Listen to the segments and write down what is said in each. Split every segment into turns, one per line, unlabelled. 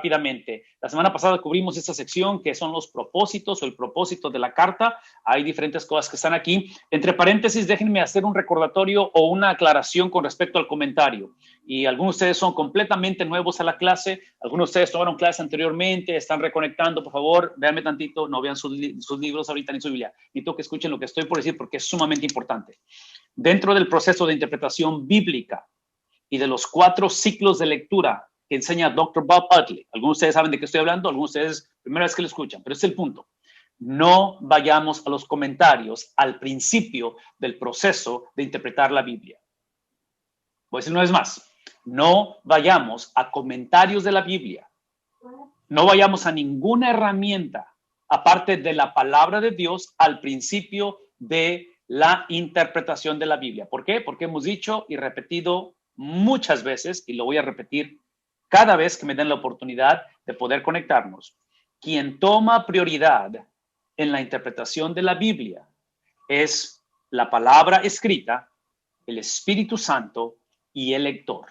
rápidamente. La semana pasada cubrimos esta sección que son los propósitos o el propósito de la carta. Hay diferentes cosas que están aquí. Entre paréntesis, déjenme hacer un recordatorio o una aclaración con respecto al comentario. Y algunos de ustedes son completamente nuevos a la clase. Algunos de ustedes tomaron clase anteriormente, están reconectando. Por favor, véanme tantito, no vean sus libros ahorita ni su Biblia. Necesito que escuchen lo que estoy por decir porque es sumamente importante. Dentro del proceso de interpretación bíblica y de los 4 ciclos de lectura que enseña Dr. Bob Utley. Algunos de ustedes saben de qué estoy hablando, algunos de ustedes primera vez que lo escuchan, pero ese es el punto. No vayamos a los comentarios al principio del proceso de interpretar la Biblia. Voy a decir una vez más, no vayamos a comentarios de la Biblia. No vayamos a ninguna herramienta aparte de la palabra de Dios al principio de la interpretación de la Biblia. ¿Por qué? Porque hemos dicho y repetido muchas veces, y lo voy a repetir cada vez que me den la oportunidad de poder conectarnos. Quien toma prioridad en la interpretación de la Biblia es la palabra escrita, el Espíritu Santo y el lector.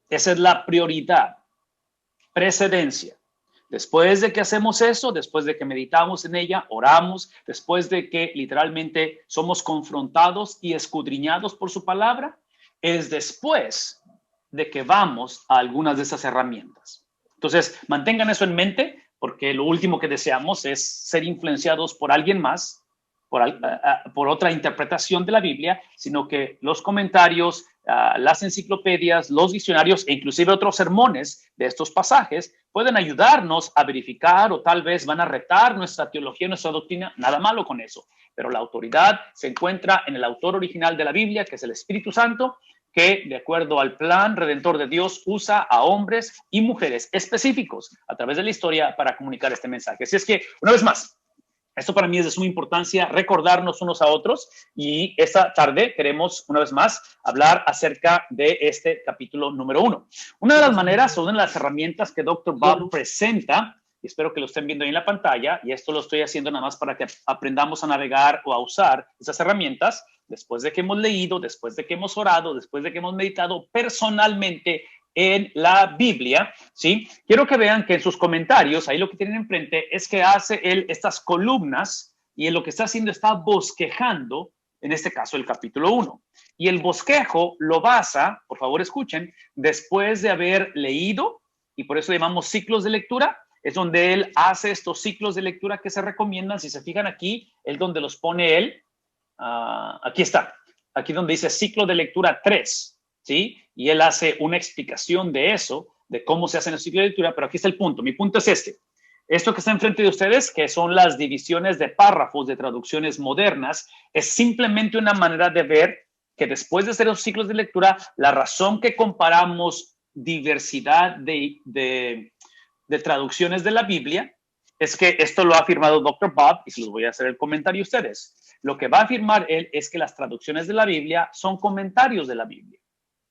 Esa es la prioridad, precedencia. Después de que hacemos eso, después de que meditamos en ella, oramos, después de que literalmente somos confrontados y escudriñados por su palabra, es después de que vamos a algunas de esas herramientas. Entonces, mantengan eso en mente, porque lo último que deseamos es ser influenciados por alguien más, por otra interpretación de la Biblia, sino que los comentarios, las enciclopedias, los diccionarios e inclusive otros sermones de estos pasajes pueden ayudarnos a verificar o tal vez van a retar nuestra teología, nuestra doctrina. Nada malo con eso, pero la autoridad se encuentra en el autor original de la Biblia, que es el Espíritu Santo, que de acuerdo al plan redentor de Dios usa a hombres y mujeres específicos a través de la historia para comunicar este mensaje. Así es que, una vez más, esto para mí es de suma importancia, recordarnos unos a otros, y esta tarde queremos, una vez más, hablar acerca de este capítulo número 1. Una de las maneras o una de las herramientas que Dr. Bob presenta, y espero que lo estén viendo ahí en la pantalla, y esto lo estoy haciendo nada más para que aprendamos a navegar o a usar esas herramientas, después de que hemos leído, después de que hemos orado, después de que hemos meditado personalmente en la Biblia, ¿sí? Quiero que vean que en sus comentarios, ahí lo que tienen enfrente es que hace él estas columnas y en lo que está haciendo está bosquejando, en este caso el capítulo 1. Y el bosquejo lo basa, por favor escuchen, después de haber leído, y por eso llamamos ciclos de lectura, es donde él hace estos ciclos de lectura que se recomiendan. Si se fijan aquí, es donde los pone él. Aquí está, aquí donde dice ciclo de lectura 3, ¿sí? Y él hace una explicación de eso, de cómo se hacen los ciclos de lectura, pero aquí está el punto. Mi punto es este. Esto que está enfrente de ustedes, que son las divisiones de párrafos de traducciones modernas, es simplemente una manera de ver que después de hacer los ciclos de lectura, la razón que comparamos diversidad de traducciones de la Biblia es que esto lo ha afirmado Dr. Bob, y se los voy a hacer el comentario a ustedes. Lo que va a afirmar él es que las traducciones de la Biblia son comentarios de la Biblia.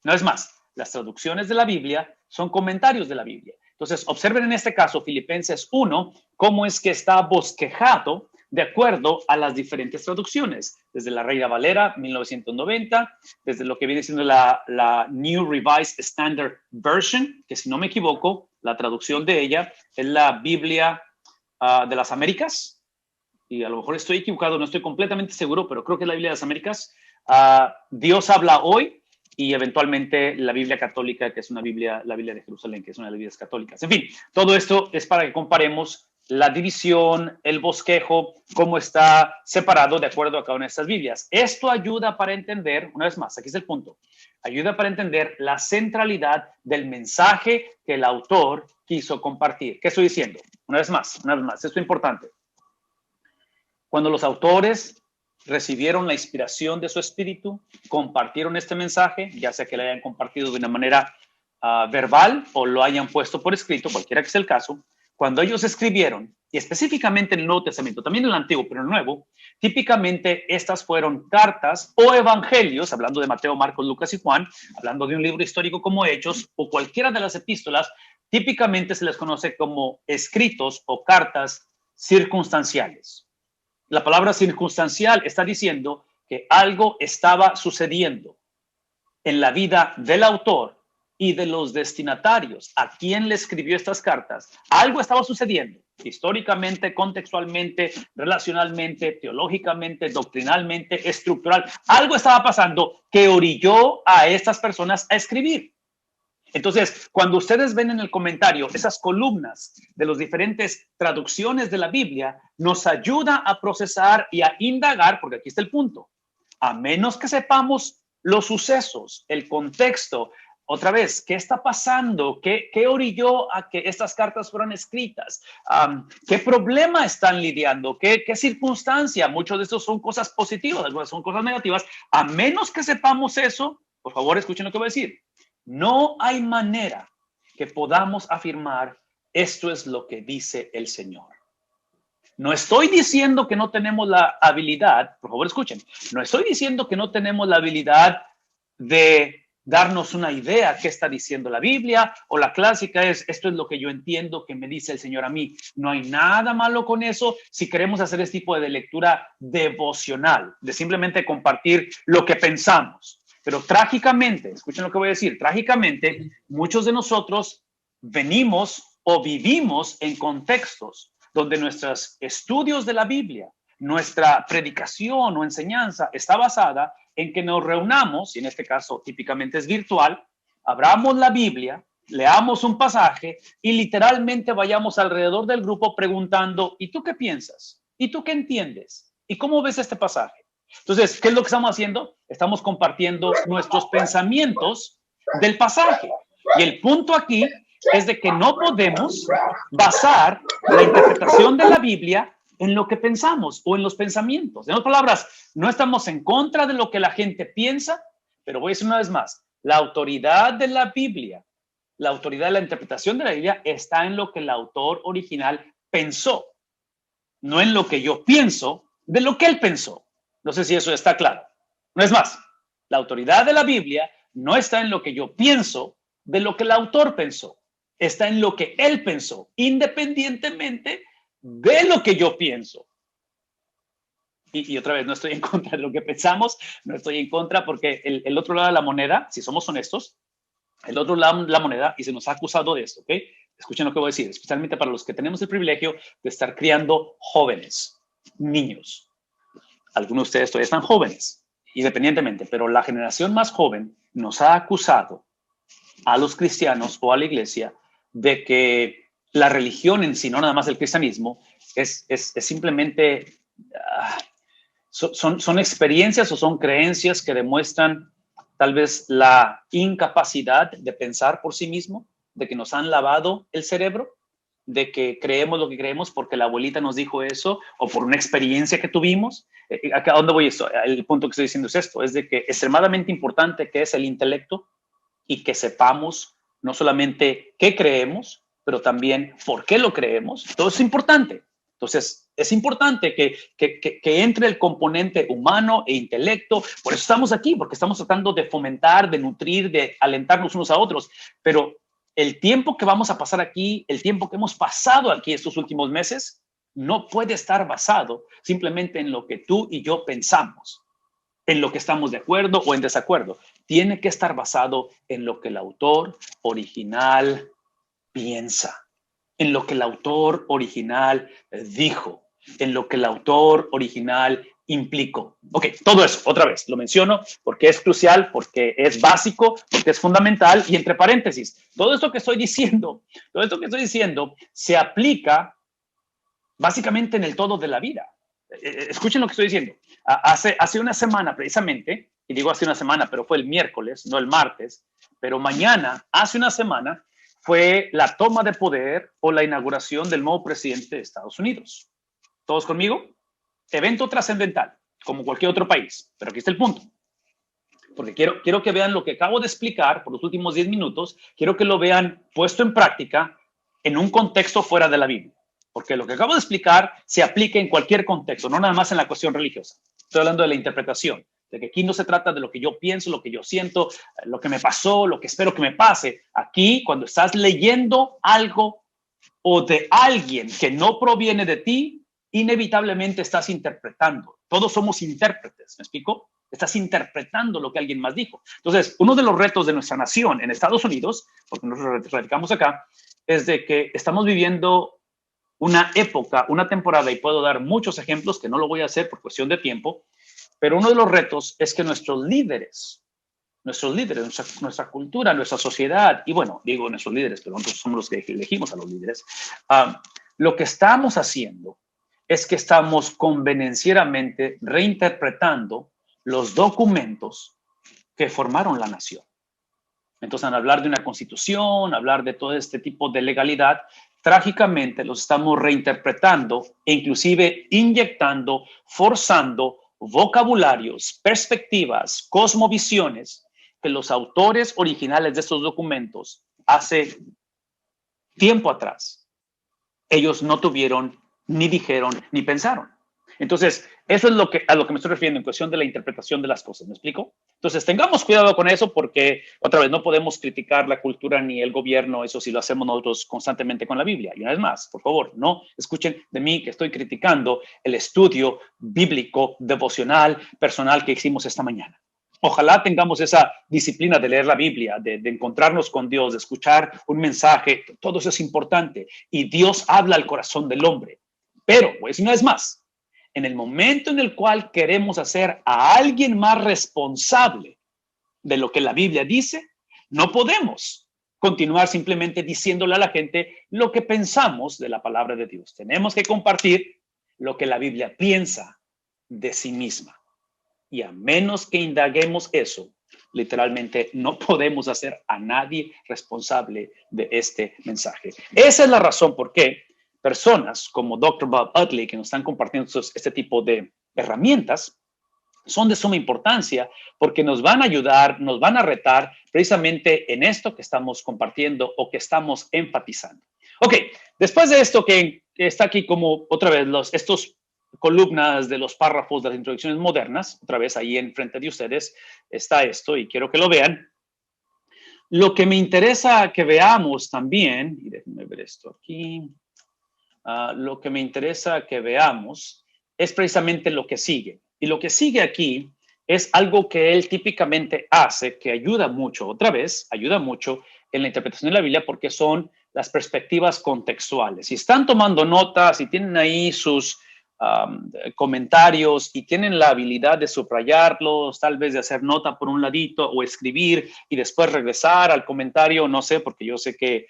No es más, las traducciones de la Biblia son comentarios de la Biblia. Entonces, observen en este caso, Filipenses 1, cómo es que está bosquejado de acuerdo a las diferentes traducciones, desde la Reina Valera, 1990, desde lo que viene siendo la New Revised Standard Version, que si no me equivoco, la traducción de ella es la Biblia de las Américas, y a lo mejor estoy equivocado, no estoy completamente seguro, pero creo que es la Biblia de las Américas. Dios habla hoy, y eventualmente la Biblia católica, que es una Biblia, la Biblia de Jerusalén, que es una de las Biblias católicas. En fin, todo esto es para que comparemos la división, el bosquejo, cómo está separado de acuerdo a cada una de estas Biblias. Esto ayuda para entender, una vez más, aquí es el punto, ayuda para entender la centralidad del mensaje que el autor quiso compartir. ¿Qué estoy diciendo? Una vez más, esto es importante. Cuando los autores recibieron la inspiración de su espíritu, compartieron este mensaje, ya sea que lo hayan compartido de una manera verbal o lo hayan puesto por escrito, cualquiera que sea el caso. Cuando ellos escribieron, y específicamente en el Nuevo Testamento, también en el Antiguo, pero en el Nuevo, típicamente estas fueron cartas o evangelios, hablando de Mateo, Marcos, Lucas y Juan, hablando de un libro histórico como Hechos, o cualquiera de las epístolas, típicamente se les conoce como escritos o cartas circunstanciales. La palabra circunstancial está diciendo que algo estaba sucediendo en la vida del autor y de los destinatarios, a quien le escribió estas cartas, algo estaba sucediendo históricamente, contextualmente, relacionalmente, teológicamente, doctrinalmente, estructural. Algo estaba pasando que orilló a estas personas a escribir. Entonces, cuando ustedes ven en el comentario esas columnas de las diferentes traducciones de la Biblia, nos ayuda a procesar y a indagar, porque aquí está el punto. A menos que sepamos los sucesos, el contexto, otra vez, ¿qué está pasando? ¿Qué orilló a que estas cartas fueran escritas? ¿Qué problema están lidiando? ¿Qué circunstancia? Muchos de estos son cosas positivas, algunas son cosas negativas. A menos que sepamos eso, por favor, escuchen lo que voy a decir. No hay manera que podamos afirmar esto es lo que dice el Señor. No estoy diciendo que no tenemos la habilidad, por favor escuchen, no estoy diciendo que no tenemos la habilidad de darnos una idea qué está diciendo la Biblia, o la clásica es, esto es lo que yo entiendo que me dice el Señor a mí. No hay nada malo con eso si queremos hacer este tipo de lectura devocional, de simplemente compartir lo que pensamos. Pero trágicamente, escuchen lo que voy a decir, trágicamente, muchos de nosotros venimos o vivimos en contextos donde nuestros estudios de la Biblia, nuestra predicación o enseñanza está basada en que nos reunamos, y en este caso típicamente es virtual, abramos la Biblia, leamos un pasaje y literalmente vayamos alrededor del grupo preguntando, ¿y tú qué piensas? ¿Y tú qué entiendes? ¿Y cómo ves este pasaje? Entonces, ¿qué es lo que estamos haciendo? Estamos compartiendo nuestros pensamientos del pasaje. Y el punto aquí es de que no podemos basar la interpretación de la Biblia en lo que pensamos o en los pensamientos. En otras palabras, no estamos en contra de lo que la gente piensa, pero voy a decir una vez más, la autoridad de la Biblia, la autoridad de la interpretación de la Biblia está en lo que el autor original pensó, no en lo que yo pienso de lo que él pensó. No sé si eso está claro. No es más, la autoridad de la Biblia no está en lo que yo pienso de lo que el autor pensó. Está en lo que él pensó, independientemente de lo que yo pienso. Y otra vez, no estoy en contra de lo que pensamos, no estoy en contra porque el otro lado de la moneda, si somos honestos, el otro lado de la moneda, y se nos ha acusado de esto, ¿ok? Escuchen lo que voy a decir, especialmente para los que tenemos el privilegio de estar criando jóvenes, niños. Algunos de ustedes todavía están jóvenes, independientemente, pero la generación más joven nos ha acusado a los cristianos o a la iglesia de que la religión en sí, no nada más el cristianismo, es simplemente, son experiencias o son creencias que demuestran tal vez la incapacidad de pensar por sí mismo, de que nos han lavado el cerebro, de que creemos lo que creemos porque la abuelita nos dijo eso o por una experiencia que tuvimos. ¿A dónde voy esto? El punto que estoy diciendo es esto, es de que extremadamente importante que es el intelecto y que sepamos no solamente qué creemos, pero también por qué lo creemos. Todo es importante. Entonces, es importante que entre el componente humano e intelecto. Por eso estamos aquí, porque estamos tratando de fomentar, de nutrir, de alentarnos unos a otros. Pero el tiempo que vamos a pasar aquí, el tiempo que hemos pasado aquí estos últimos meses, no puede estar basado simplemente en lo que tú y yo pensamos, en lo que estamos de acuerdo o en desacuerdo. Tiene que estar basado en lo que el autor original piensa, en lo que el autor original dijo, en lo que el autor original implicó. Ok, todo eso, otra vez, lo menciono porque es crucial, porque es básico, porque es fundamental y entre paréntesis, todo esto que estoy diciendo se aplica básicamente en el todo de la vida. Escuchen lo que estoy diciendo. Hace una semana precisamente, y digo hace una semana, pero fue el miércoles, no el martes, pero mañana, hace una semana, fue la toma de poder o la inauguración del nuevo presidente de Estados Unidos. ¿Todos conmigo? Evento trascendental, como cualquier otro país, pero aquí está el punto. Porque quiero que vean lo que acabo de explicar por los últimos 10 minutos, quiero que lo vean puesto en práctica en un contexto fuera de la Biblia. Porque lo que acabo de explicar se aplica en cualquier contexto, no nada más en la cuestión religiosa. Estoy hablando de la interpretación, de que aquí no se trata de lo que yo pienso, lo que yo siento, lo que me pasó, lo que espero que me pase. Aquí, cuando estás leyendo algo o de alguien que no proviene de ti, inevitablemente estás interpretando. Todos somos intérpretes, ¿me explico? Estás interpretando lo que alguien más dijo. Entonces, uno de los retos de nuestra nación en Estados Unidos, porque nosotros radicamos acá, es de que estamos viviendo una época, una temporada, y puedo dar muchos ejemplos que no lo voy a hacer por cuestión de tiempo, pero uno de los retos es que nuestra cultura, nuestra sociedad, y bueno, digo nuestros líderes, pero nosotros somos los que elegimos a los líderes, lo que estamos haciendo es que estamos convenencieramente reinterpretando los documentos que formaron la nación. Entonces, al hablar de una constitución, hablar de todo este tipo de legalidad, trágicamente los estamos reinterpretando e inclusive inyectando, forzando vocabularios, perspectivas, cosmovisiones que los autores originales de estos documentos hace tiempo atrás ellos no tuvieron, ni dijeron, ni pensaron. Entonces, eso es a lo que me estoy refiriendo en cuestión de la interpretación de las cosas. ¿Me explico? Entonces, tengamos cuidado con eso porque, otra vez, no podemos criticar la cultura ni el gobierno, eso sí lo hacemos nosotros constantemente con la Biblia. Y una vez más, por favor, no escuchen de mí que estoy criticando el estudio bíblico, devocional, personal que hicimos esta mañana. Ojalá tengamos esa disciplina de leer la Biblia, de encontrarnos con Dios, de escuchar un mensaje. Todo eso es importante. Y Dios habla al corazón del hombre. Pero, pues, una vez más, en el momento en el cual queremos hacer a alguien más responsable de lo que la Biblia dice, no podemos continuar simplemente diciéndole a la gente lo que pensamos de la palabra de Dios. Tenemos que compartir lo que la Biblia piensa de sí misma. Y a menos que indaguemos eso, literalmente no podemos hacer a nadie responsable de este mensaje. Esa es la razón por qué personas como Dr. Bob Utley, que nos están compartiendo este tipo de herramientas, son de suma importancia porque nos van a ayudar, nos van a retar precisamente en esto que estamos compartiendo o que estamos enfatizando. Ok, después de esto que está aquí como otra vez estos columnas de los párrafos de las introducciones modernas, otra vez ahí enfrente de ustedes está esto y quiero que lo vean. Lo que me interesa que veamos también, y déjenme ver esto aquí, lo que me interesa que veamos es precisamente lo que sigue. Y lo que sigue aquí es algo que él típicamente hace, que ayuda mucho, otra vez, ayuda mucho en la interpretación de la Biblia porque son las perspectivas contextuales. Si están tomando notas, si tienen ahí sus comentarios y tienen la habilidad de subrayarlos, tal vez de hacer nota por un ladito o escribir y después regresar al comentario, no sé, porque yo sé que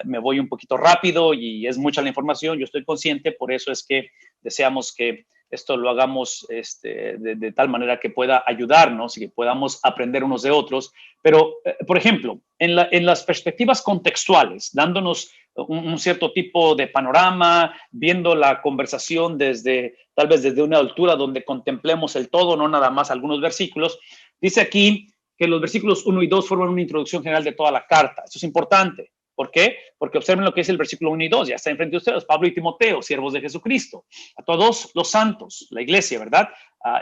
me voy un poquito rápido y es mucha la información, yo estoy consciente, por eso es que deseamos que esto lo hagamos de tal manera que pueda ayudarnos y que podamos aprender unos de otros. Pero, por ejemplo, en las perspectivas contextuales, dándonos un cierto tipo de panorama, viendo la conversación tal vez desde una altura donde contemplemos el todo, no nada más algunos versículos, dice aquí que los versículos 1 y 2 forman una introducción general de toda la carta. Eso es importante. ¿Por qué? Porque observen lo que dice el versículo 1 y 2, ya está enfrente de ustedes, Pablo y Timoteo, siervos de Jesucristo, a todos los santos, la iglesia, ¿verdad?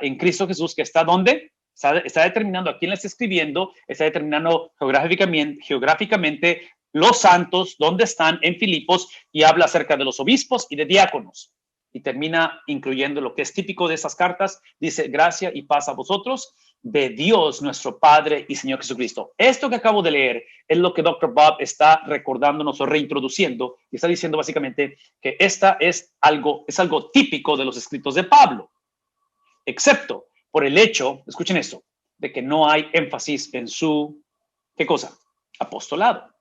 En Cristo Jesús, que está ¿dónde? Está determinando a quién le está escribiendo, está determinando geográficamente los santos, dónde están en Filipos, y habla acerca de los obispos y de diáconos. Y termina incluyendo lo que es típico de esas cartas, dice, gracia y paz a vosotros, de Dios nuestro Padre y Señor Jesucristo. Esto que acabo de leer es lo que Dr. Bob está recordándonos o reintroduciendo y está diciendo básicamente que esta es algo típico de los escritos de Pablo, excepto por el hecho, escuchen esto, de que no hay énfasis en su, ¿qué cosa? Apostolado.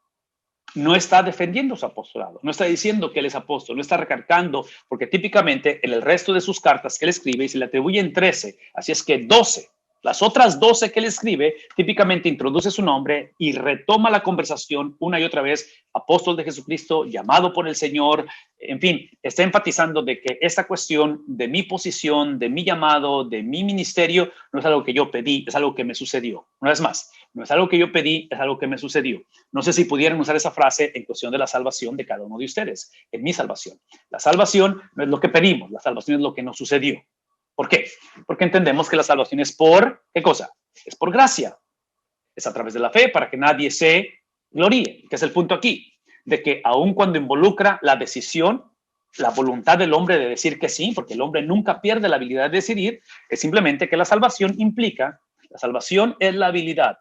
No está defendiendo su apostolado, no está diciendo que él es apóstol, no está recalcando, porque típicamente en el resto de sus cartas que él escribe y se le atribuyen 13, así es que 12. Las otras 12 que él escribe, típicamente introduce su nombre y retoma la conversación una y otra vez, apóstol de Jesucristo, llamado por el Señor, en fin, está enfatizando de que esta cuestión de mi posición, de mi llamado, de mi ministerio, no es algo que yo pedí, es algo que me sucedió. Una vez más, no es algo que yo pedí, es algo que me sucedió. No sé si pudieran usar esa frase en cuestión de la salvación de cada uno de ustedes, en mi salvación. La salvación no es lo que pedimos, la salvación es lo que nos sucedió. ¿Por qué? Porque entendemos que la salvación es por, ¿qué cosa? Es por gracia. Es a través de la fe para que nadie se gloríe, que es el punto aquí, de que aun cuando involucra la decisión la voluntad del hombre de decir que sí, porque el hombre nunca pierde la habilidad de decidir, es simplemente que la salvación implica, la salvación es la habilidad.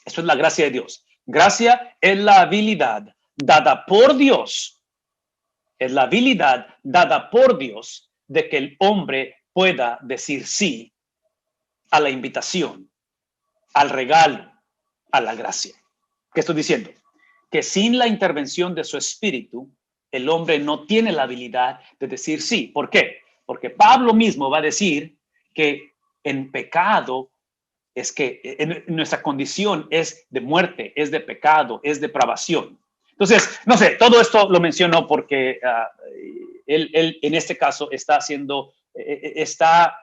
Eso es la gracia de Dios. Gracia es la habilidad dada por Dios. Es la habilidad dada por Dios de que el hombre pueda decir sí a la invitación, al regalo, a la gracia. ¿Qué estoy diciendo? Que sin la intervención de su espíritu, el hombre no tiene la habilidad de decir sí. ¿Por qué? Porque Pablo mismo va a decir que en pecado es que en nuestra condición es de muerte, es de pecado, es depravación. Entonces, no sé, todo esto lo menciono porque él en este caso está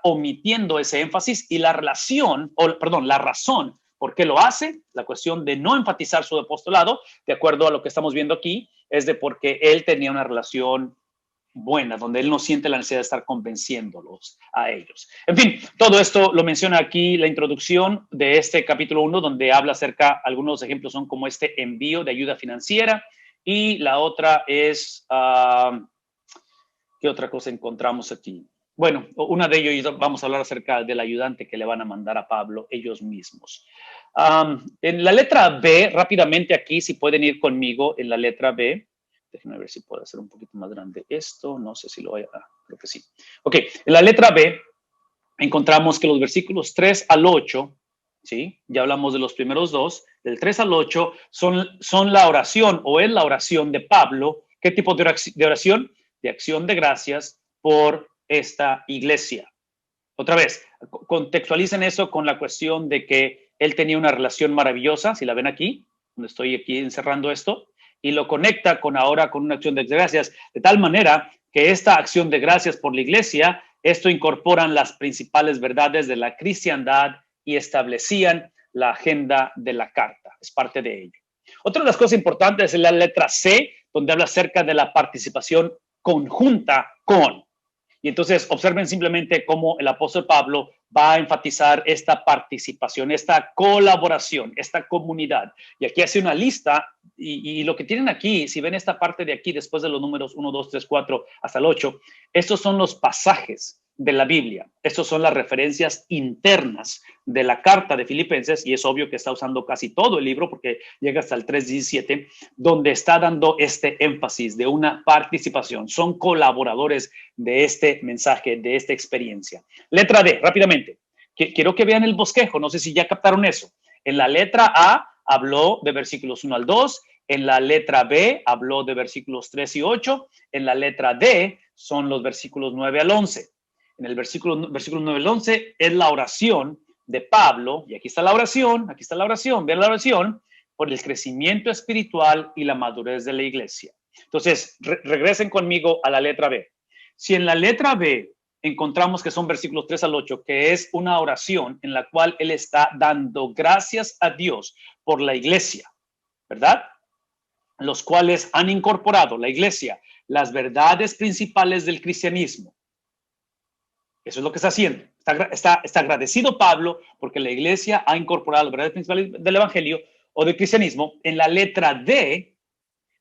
omitiendo ese énfasis y la razón por qué lo hace, la cuestión de no enfatizar su apostolado, de acuerdo a lo que estamos viendo aquí, es de porque él tenía una relación buena, donde él no siente la necesidad de estar convenciéndolos a ellos. En fin, todo esto lo menciona aquí la introducción de este capítulo 1, donde habla acerca, algunos ejemplos son como este envío de ayuda financiera, y la otra es, ¿qué otra cosa encontramos aquí? Bueno, una de ellos vamos a hablar acerca del ayudante que le van a mandar a Pablo ellos mismos. En la letra B, rápidamente aquí, si pueden ir conmigo en la letra B, déjenme ver si puedo hacer un poquito más grande esto. No sé si lo voy a... creo que sí. Ok, en la letra B encontramos que los versículos 3 al 8, ¿sí? Ya hablamos de los primeros dos. Del 3 al 8 son la oración o es la oración de Pablo. ¿Qué tipo de oración? De acción de gracias por esta iglesia. Otra vez, contextualicen eso con la cuestión de que él tenía una relación maravillosa, si la ven aquí, donde estoy aquí encerrando esto, y lo conecta con ahora con una acción de gracias, de tal manera que esta acción de gracias por la iglesia, esto incorporan las principales verdades de la cristiandad y establecían la agenda de la carta. Es parte de ello. Otra de las cosas importantes es la letra C, donde habla acerca de la participación conjunta con. Y entonces observen simplemente cómo el apóstol Pablo va a enfatizar esta participación, esta colaboración, esta comunidad. Y aquí hace una lista y lo que tienen aquí, si ven esta parte de aquí, después de los números 1, 2, 3, 4 hasta el 8, estos son los pasajes de la Biblia. Estos son las referencias internas de la carta de Filipenses, y es obvio que está usando casi todo el libro porque llega hasta el 3:17, donde está dando este énfasis de una participación. Son colaboradores de este mensaje, de esta experiencia. Letra D, rápidamente. Quiero que vean el bosquejo, no sé si ya captaron eso. En la letra A habló de versículos 1 al 2, en la letra B habló de versículos 3 y 8, en la letra D son los versículos 9 al 11. En el versículo 9 al 11 es la oración de Pablo, y aquí está la oración, vean la oración, por el crecimiento espiritual y la madurez de la iglesia. Entonces, regresen conmigo a la letra B. Si en la letra B encontramos que son versículos 3 al 8, que es una oración en la cual él está dando gracias a Dios por la iglesia, ¿verdad? Los cuales han incorporado, la iglesia, las verdades principales del cristianismo. Eso es lo que está haciendo. Está agradecido Pablo porque la iglesia ha incorporado las verdades principales del evangelio o del cristianismo. En la letra D,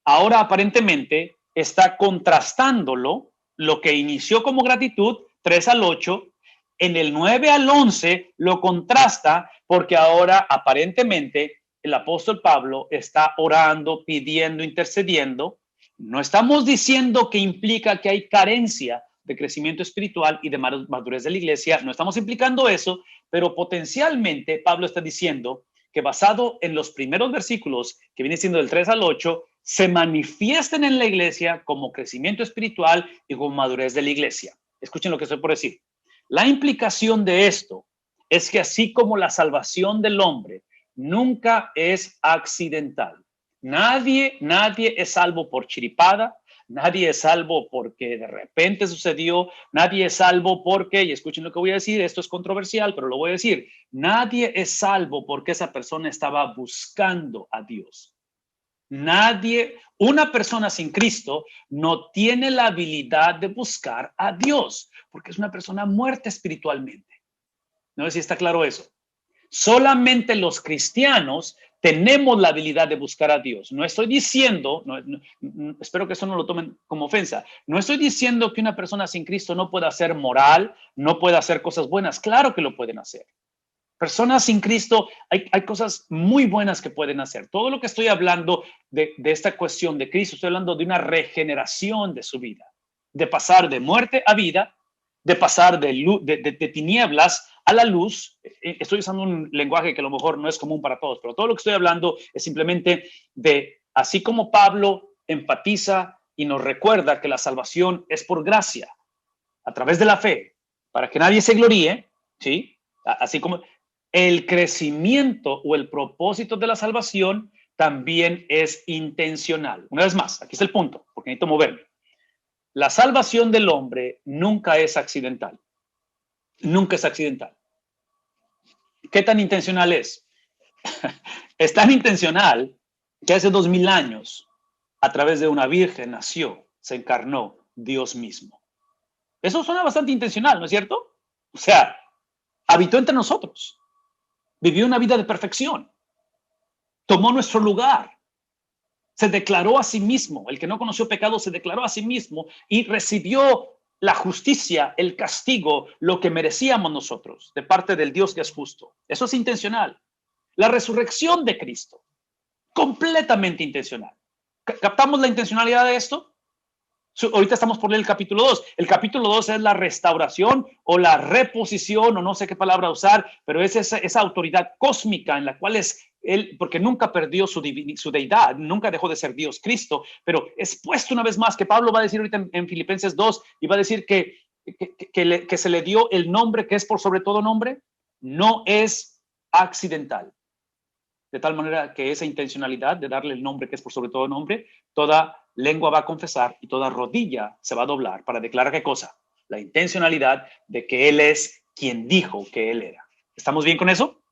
ahora aparentemente está contrastándolo, lo que inició como gratitud, 3 al 8, en el 9 al 11 lo contrasta porque ahora aparentemente el apóstol Pablo está orando, pidiendo, intercediendo. No estamos diciendo que implica que hay carencia de crecimiento espiritual y de madurez de la iglesia, no estamos implicando eso, pero potencialmente Pablo está diciendo que basado en los primeros versículos, que viene siendo del 3 al 8, se manifiesten en la iglesia como crecimiento espiritual y como madurez de la iglesia. Escuchen lo que estoy por decir. La implicación de esto es que así como la salvación del hombre nunca es accidental, nadie es salvo por chiripada, nadie es salvo porque de repente sucedió, nadie es salvo porque, y escuchen lo que voy a decir, esto es controversial, pero lo voy a decir, nadie es salvo porque esa persona estaba buscando a Dios. Nadie, una persona sin Cristo no tiene la habilidad de buscar a Dios porque es una persona muerta espiritualmente. No sé si está claro eso. Solamente los cristianos tenemos la habilidad de buscar a Dios. No estoy diciendo, espero que eso no lo tomen como ofensa, no estoy diciendo que una persona sin Cristo no pueda ser moral, no pueda hacer cosas buenas. Claro que lo pueden hacer. Personas sin Cristo, hay cosas muy buenas que pueden hacer. Todo lo que estoy hablando de esta cuestión de Cristo, estoy hablando de una regeneración de su vida, de pasar de muerte a vida, de pasar de tinieblas a la luz. Estoy usando un lenguaje que a lo mejor no es común para todos, pero todo lo que estoy hablando es simplemente de, así como Pablo enfatiza y nos recuerda que la salvación es por gracia, a través de la fe, para que nadie se gloríe, ¿sí? Así como el crecimiento o el propósito de la salvación también es intencional. Una vez más, aquí está el punto, porque necesito moverme. La salvación del hombre nunca es accidental. Nunca es accidental. ¿Qué tan intencional es? Es tan intencional que hace 2000 años, a través de una virgen, nació, se encarnó Dios mismo. Eso suena bastante intencional, ¿no es cierto? O sea, habitó entre nosotros, vivió una vida de perfección, tomó nuestro lugar, se declaró a sí mismo. El que no conoció pecado se declaró a sí mismo y recibió la justicia, el castigo, lo que merecíamos nosotros de parte del Dios que es justo. Eso es intencional. La resurrección de Cristo, completamente intencional. ¿Captamos la intencionalidad de esto? Ahorita estamos por leer el capítulo 2. El capítulo 2 es la restauración o la reposición, o no sé qué palabra usar, pero es esa autoridad cósmica en la cual es él, porque nunca perdió su deidad, nunca dejó de ser Dios Cristo, pero es puesto una vez más, que Pablo va a decir ahorita en Filipenses 2, y va a decir que se le dio el nombre que es por sobre todo nombre, no es accidental. De tal manera que esa intencionalidad de darle el nombre que es por sobre todo nombre, toda lengua va a confesar y toda rodilla se va a doblar para declarar ¿qué cosa? La intencionalidad de que Él es quien dijo que Él era. ¿Estamos bien con eso?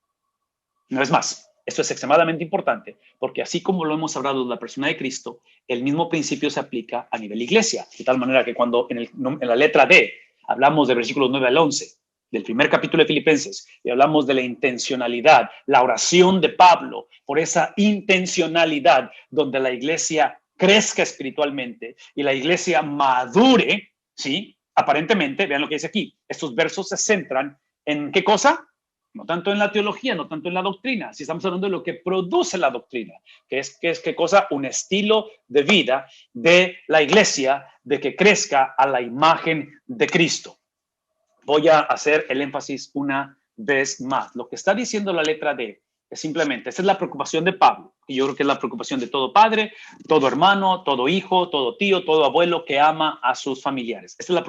No es más. Esto es extremadamente importante porque así como lo hemos hablado de la persona de Cristo, el mismo principio se aplica a nivel iglesia. De tal manera que cuando en la letra D hablamos de versículos 9 al 11, del primer capítulo de Filipenses, y hablamos de la intencionalidad, la oración de Pablo por esa intencionalidad donde la iglesia crezca espiritualmente y la iglesia madure, ¿sí? Aparentemente, vean lo que dice aquí, estos versos se centran en ¿qué cosa? No tanto en la teología, no tanto en la doctrina, si estamos hablando de lo que produce la doctrina, que es qué cosa, un estilo de vida de la iglesia, de que crezca a la imagen de Cristo. Voy a hacer el énfasis una vez más. Lo que está diciendo la letra D es simplemente, esa es la preocupación de Pablo, y yo creo que es la preocupación de todo padre, todo hermano, todo hijo, todo tío, todo abuelo que ama a sus familiares. Esta es la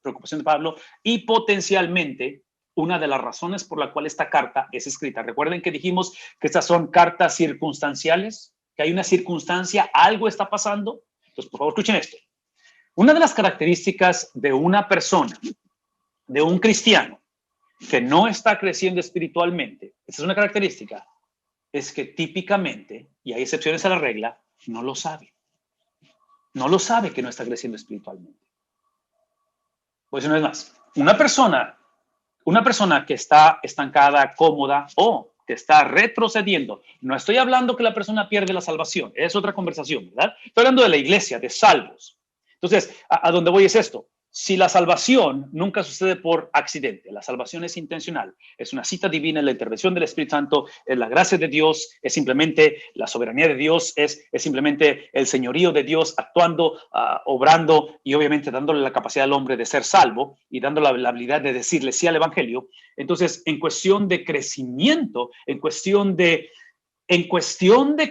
preocupación de Pablo y potencialmente una de las razones por la cual esta carta es escrita. Recuerden que dijimos que estas son cartas circunstanciales, que hay una circunstancia, algo está pasando. Entonces, por favor, escuchen esto. Una de las características de una persona, de un cristiano que no está creciendo espiritualmente, esa es una característica, es que típicamente, y hay excepciones a la regla, no lo sabe. No lo sabe que no está creciendo espiritualmente. Pues una vez más, una persona que está estancada, cómoda o que está retrocediendo, no estoy hablando que la persona pierde la salvación, es otra conversación, ¿verdad? Estoy hablando de la iglesia, de salvos. Entonces, ¿a dónde voy es esto? Si la salvación nunca sucede por accidente, la salvación es intencional, es una cita divina, es la intervención del Espíritu Santo, es la gracia de Dios, es simplemente la soberanía de Dios, es simplemente el señorío de Dios actuando, obrando y obviamente dándole la capacidad al hombre de ser salvo y dándole la habilidad de decirle sí al evangelio. Entonces, en cuestión de crecimiento, en cuestión de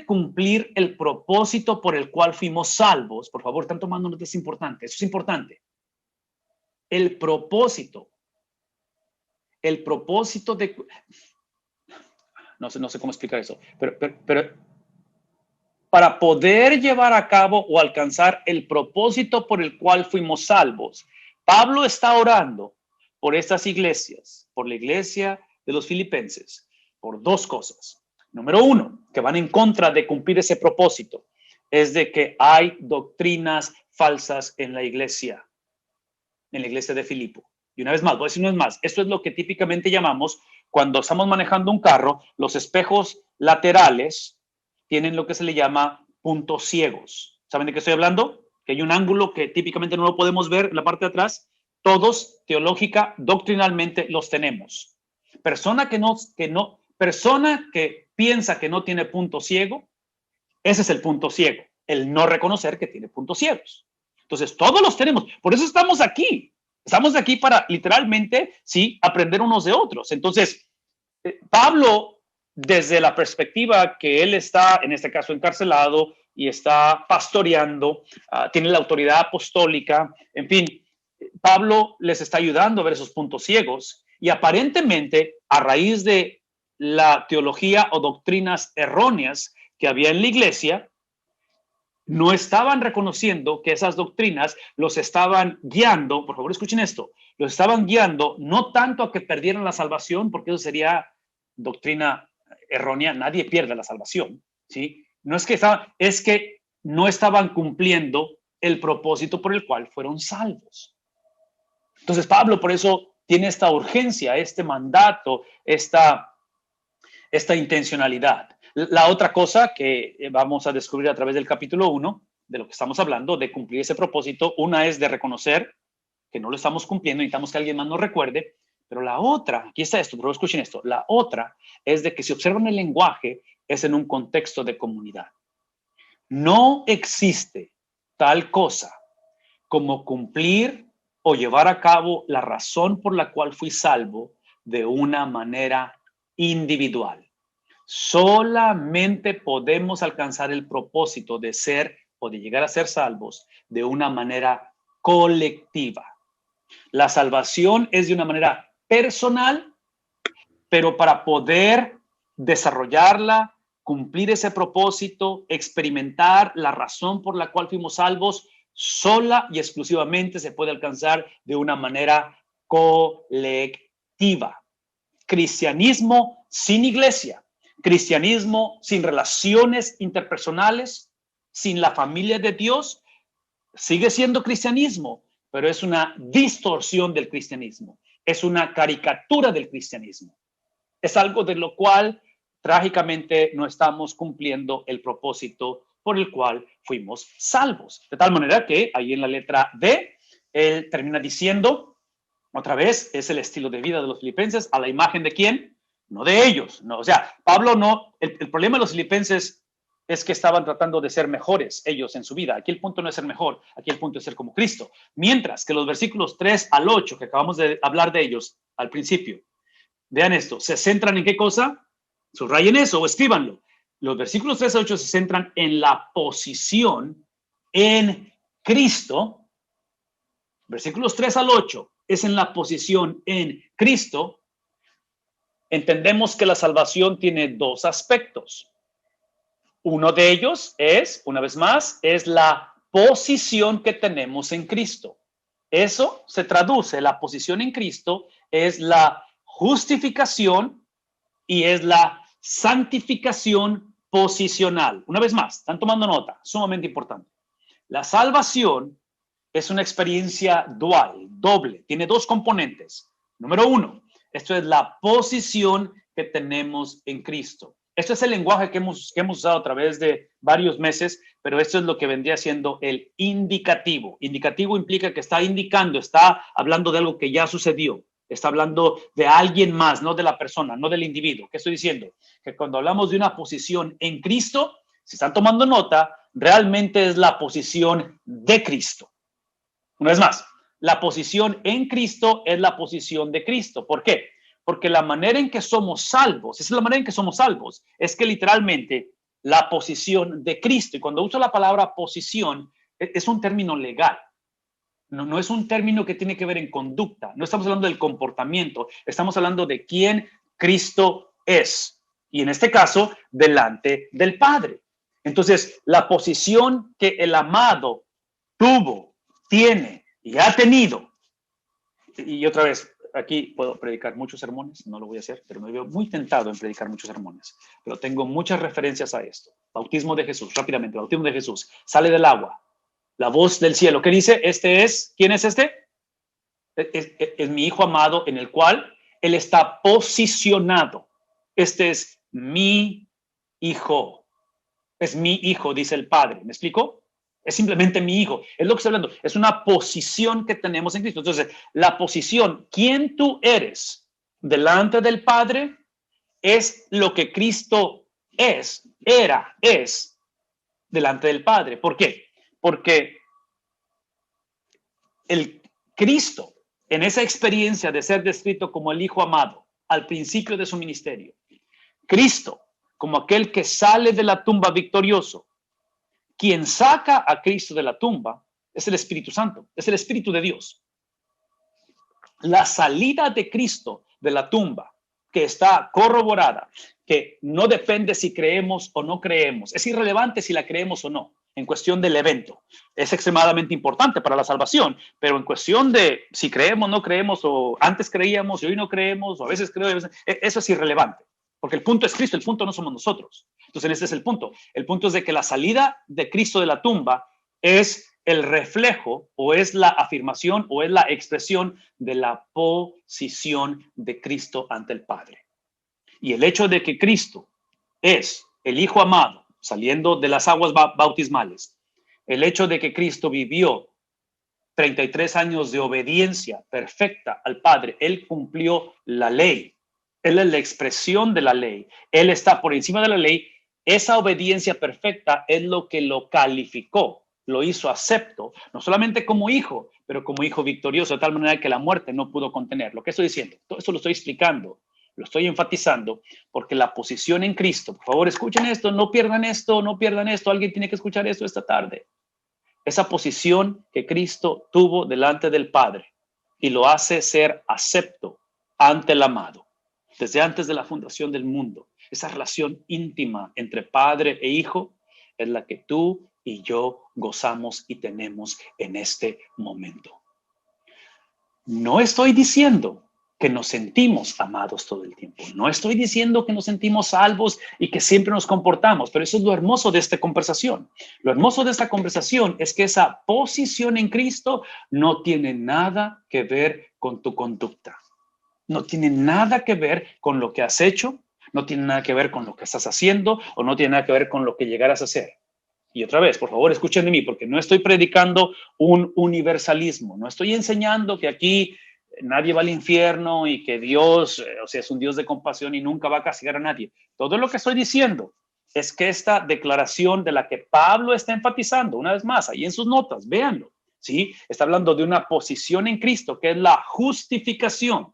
cumplir el propósito por el cual fuimos salvos, por favor, están tomando notas, es importante, eso es importante. El propósito de, no sé cómo explicar eso, pero para poder llevar a cabo o alcanzar el propósito por el cual fuimos salvos, Pablo está orando por estas iglesias, por la iglesia de los filipenses, por dos cosas. Número uno, que van en contra de cumplir ese propósito, es de que hay doctrinas falsas en la iglesia de Filipo. Y una vez más, voy a decir una vez más, esto es lo que típicamente llamamos, cuando estamos manejando un carro, los espejos laterales tienen lo que se le llama puntos ciegos. ¿Saben de qué estoy hablando? Que hay un ángulo que típicamente no lo podemos ver en la parte de atrás. Todos, teológica, doctrinalmente, los tenemos. Persona que piensa que no tiene punto ciego, ese es el punto ciego, el no reconocer que tiene puntos ciegos. Entonces, todos los tenemos. Por eso estamos aquí. Estamos aquí para literalmente, sí, aprender unos de otros. Entonces, Pablo, desde la perspectiva que él está, en este caso, encarcelado y está pastoreando, tiene la autoridad apostólica, en fin, Pablo les está ayudando a ver esos puntos ciegos y aparentemente, a raíz de la teología o doctrinas erróneas que había en la iglesia, no estaban reconociendo que esas doctrinas los estaban guiando, por favor escuchen esto, los estaban guiando no tanto a que perdieran la salvación, porque eso sería doctrina errónea, nadie pierde la salvación, ¿sí? No es que es que no estaban cumpliendo el propósito por el cual fueron salvos. Entonces Pablo por eso tiene esta urgencia, este mandato, esta intencionalidad. La otra cosa que vamos a descubrir a través del capítulo 1, de lo que estamos hablando, de cumplir ese propósito, una es de reconocer que no lo estamos cumpliendo, necesitamos que alguien más nos recuerde, pero la otra, aquí está esto, pero escuchen esto, la otra es de que si observan el lenguaje, es en un contexto de comunidad. No existe tal cosa como cumplir o llevar a cabo la razón por la cual fui salvo de una manera individual. Solamente podemos alcanzar el propósito de ser o de llegar a ser salvos de una manera colectiva. La salvación es de una manera personal, pero para poder desarrollarla, cumplir ese propósito, experimentar la razón por la cual fuimos salvos, sola y exclusivamente se puede alcanzar de una manera colectiva. Cristianismo sin iglesia, cristianismo sin relaciones interpersonales, sin la familia de Dios, sigue siendo cristianismo, pero es una distorsión del cristianismo, es una caricatura del cristianismo. Es algo de lo cual trágicamente no estamos cumpliendo el propósito por el cual fuimos salvos. De tal manera que ahí en la letra D, él termina diciendo, otra vez, es el estilo de vida de los filipenses, ¿a la imagen de quién? No de ellos. No, o sea, Pablo no, el problema de los filipenses es que estaban tratando de ser mejores ellos en su vida. Aquí el punto no es ser mejor, aquí el punto es ser como Cristo. Mientras que los versículos 3 al 8, que acabamos de hablar de ellos al principio, vean esto, ¿se centran en qué cosa? Subrayen eso o escríbanlo. Los versículos 3 a 8 se centran en la posición en Cristo. Versículos 3 al 8 es en la posición en Cristo. Entendemos que la salvación tiene dos aspectos. Uno de ellos es, una vez más, es la posición que tenemos en Cristo. Eso se traduce, la posición en Cristo es la justificación y es la santificación posicional. Una vez más, están tomando nota, sumamente importante. La salvación es una experiencia dual, doble, tiene dos componentes. Número uno, esto es la posición que tenemos en Cristo. Este es el lenguaje que hemos usado a través de varios meses, pero esto es lo que vendría siendo el indicativo. Indicativo implica que está indicando, está hablando de algo que ya sucedió. Está hablando de alguien más, no de la persona, no del individuo. ¿Qué estoy diciendo? Que cuando hablamos de una posición en Cristo, si están tomando nota, realmente es la posición de Cristo. Una vez más, la posición en Cristo es la posición de Cristo. ¿Por qué? Porque la manera en que somos salvos, esa es la manera en que somos salvos, es que literalmente la posición de Cristo, y cuando uso la palabra posición, es un término legal. No es un término que tiene que ver en conducta. No estamos hablando del comportamiento. Estamos hablando de quién Cristo es. Y en este caso, delante del Padre. Entonces, la posición que el amado tuvo, tiene y ha tenido. Y otra vez, aquí puedo predicar muchos sermones. No lo voy a hacer, pero me veo muy tentado en predicar muchos sermones. Pero tengo muchas referencias a esto. Bautismo de Jesús, rápidamente. Bautismo de Jesús. Sale del agua. La voz del cielo. ¿Qué dice? ¿Quién es este? Es mi hijo amado en el cual él está posicionado. Este es mi hijo. Es mi hijo, dice el Padre. ¿Me explico? Es simplemente mi hijo. Es lo que estoy hablando. Es una posición que tenemos en Cristo. Entonces, la posición, quién tú eres delante del Padre, es lo que Cristo es delante del Padre. ¿Por qué? Porque el Cristo, en esa experiencia de ser descrito como el Hijo amado al principio de su ministerio, Cristo, como aquel que sale de la tumba victorioso, quien saca a Cristo de la tumba es el Espíritu Santo, es el Espíritu de Dios. La salida de Cristo de la tumba, que está corroborada, que no depende si creemos o no creemos, es irrelevante si la creemos o no, en cuestión del evento. Es extremadamente importante para la salvación, pero en cuestión de si creemos o no creemos, o antes creíamos y hoy no creemos, o a veces creemos, eso es irrelevante. Porque el punto es Cristo, el punto no somos nosotros. Entonces, ese es el punto. El punto es de que la salida de Cristo de la tumba es el reflejo o es la afirmación o es la expresión de la posición de Cristo ante el Padre. Y el hecho de que Cristo es el Hijo amado saliendo de las aguas bautismales, el hecho de que Cristo vivió 33 años de obediencia perfecta al Padre, Él cumplió la ley. Él es la expresión de la ley. Él está por encima de la ley. Esa obediencia perfecta es lo que lo calificó, lo hizo acepto, no solamente como hijo, pero como hijo victorioso, de tal manera que la muerte no pudo contenerlo. ¿Qué estoy diciendo? Todo esto lo estoy explicando, lo estoy enfatizando, porque la posición en Cristo, por favor, escuchen esto, no pierdan esto, no pierdan esto. Alguien tiene que escuchar esto esta tarde. Esa posición que Cristo tuvo delante del Padre y lo hace ser acepto ante el amado. Desde antes de la fundación del mundo, esa relación íntima entre padre e hijo es la que tú y yo gozamos y tenemos en este momento. No estoy diciendo que nos sentimos amados todo el tiempo. No estoy diciendo que nos sentimos salvos y que siempre nos comportamos, pero eso es lo hermoso de esta conversación. Lo hermoso de esta conversación es que esa posición en Cristo no tiene nada que ver con tu conducta. No tiene nada que ver con lo que has hecho, no tiene nada que ver con lo que estás haciendo o no tiene nada que ver con lo que llegarás a hacer. Y otra vez, por favor, escuchen de mí, porque no estoy predicando un universalismo, no estoy enseñando que aquí nadie va al infierno y que Dios, es un Dios de compasión y nunca va a castigar a nadie. Todo lo que estoy diciendo es que esta declaración de la que Pablo está enfatizando, una vez más, ahí en sus notas, véanlo, ¿sí? Está hablando de una posición en Cristo que es la justificación.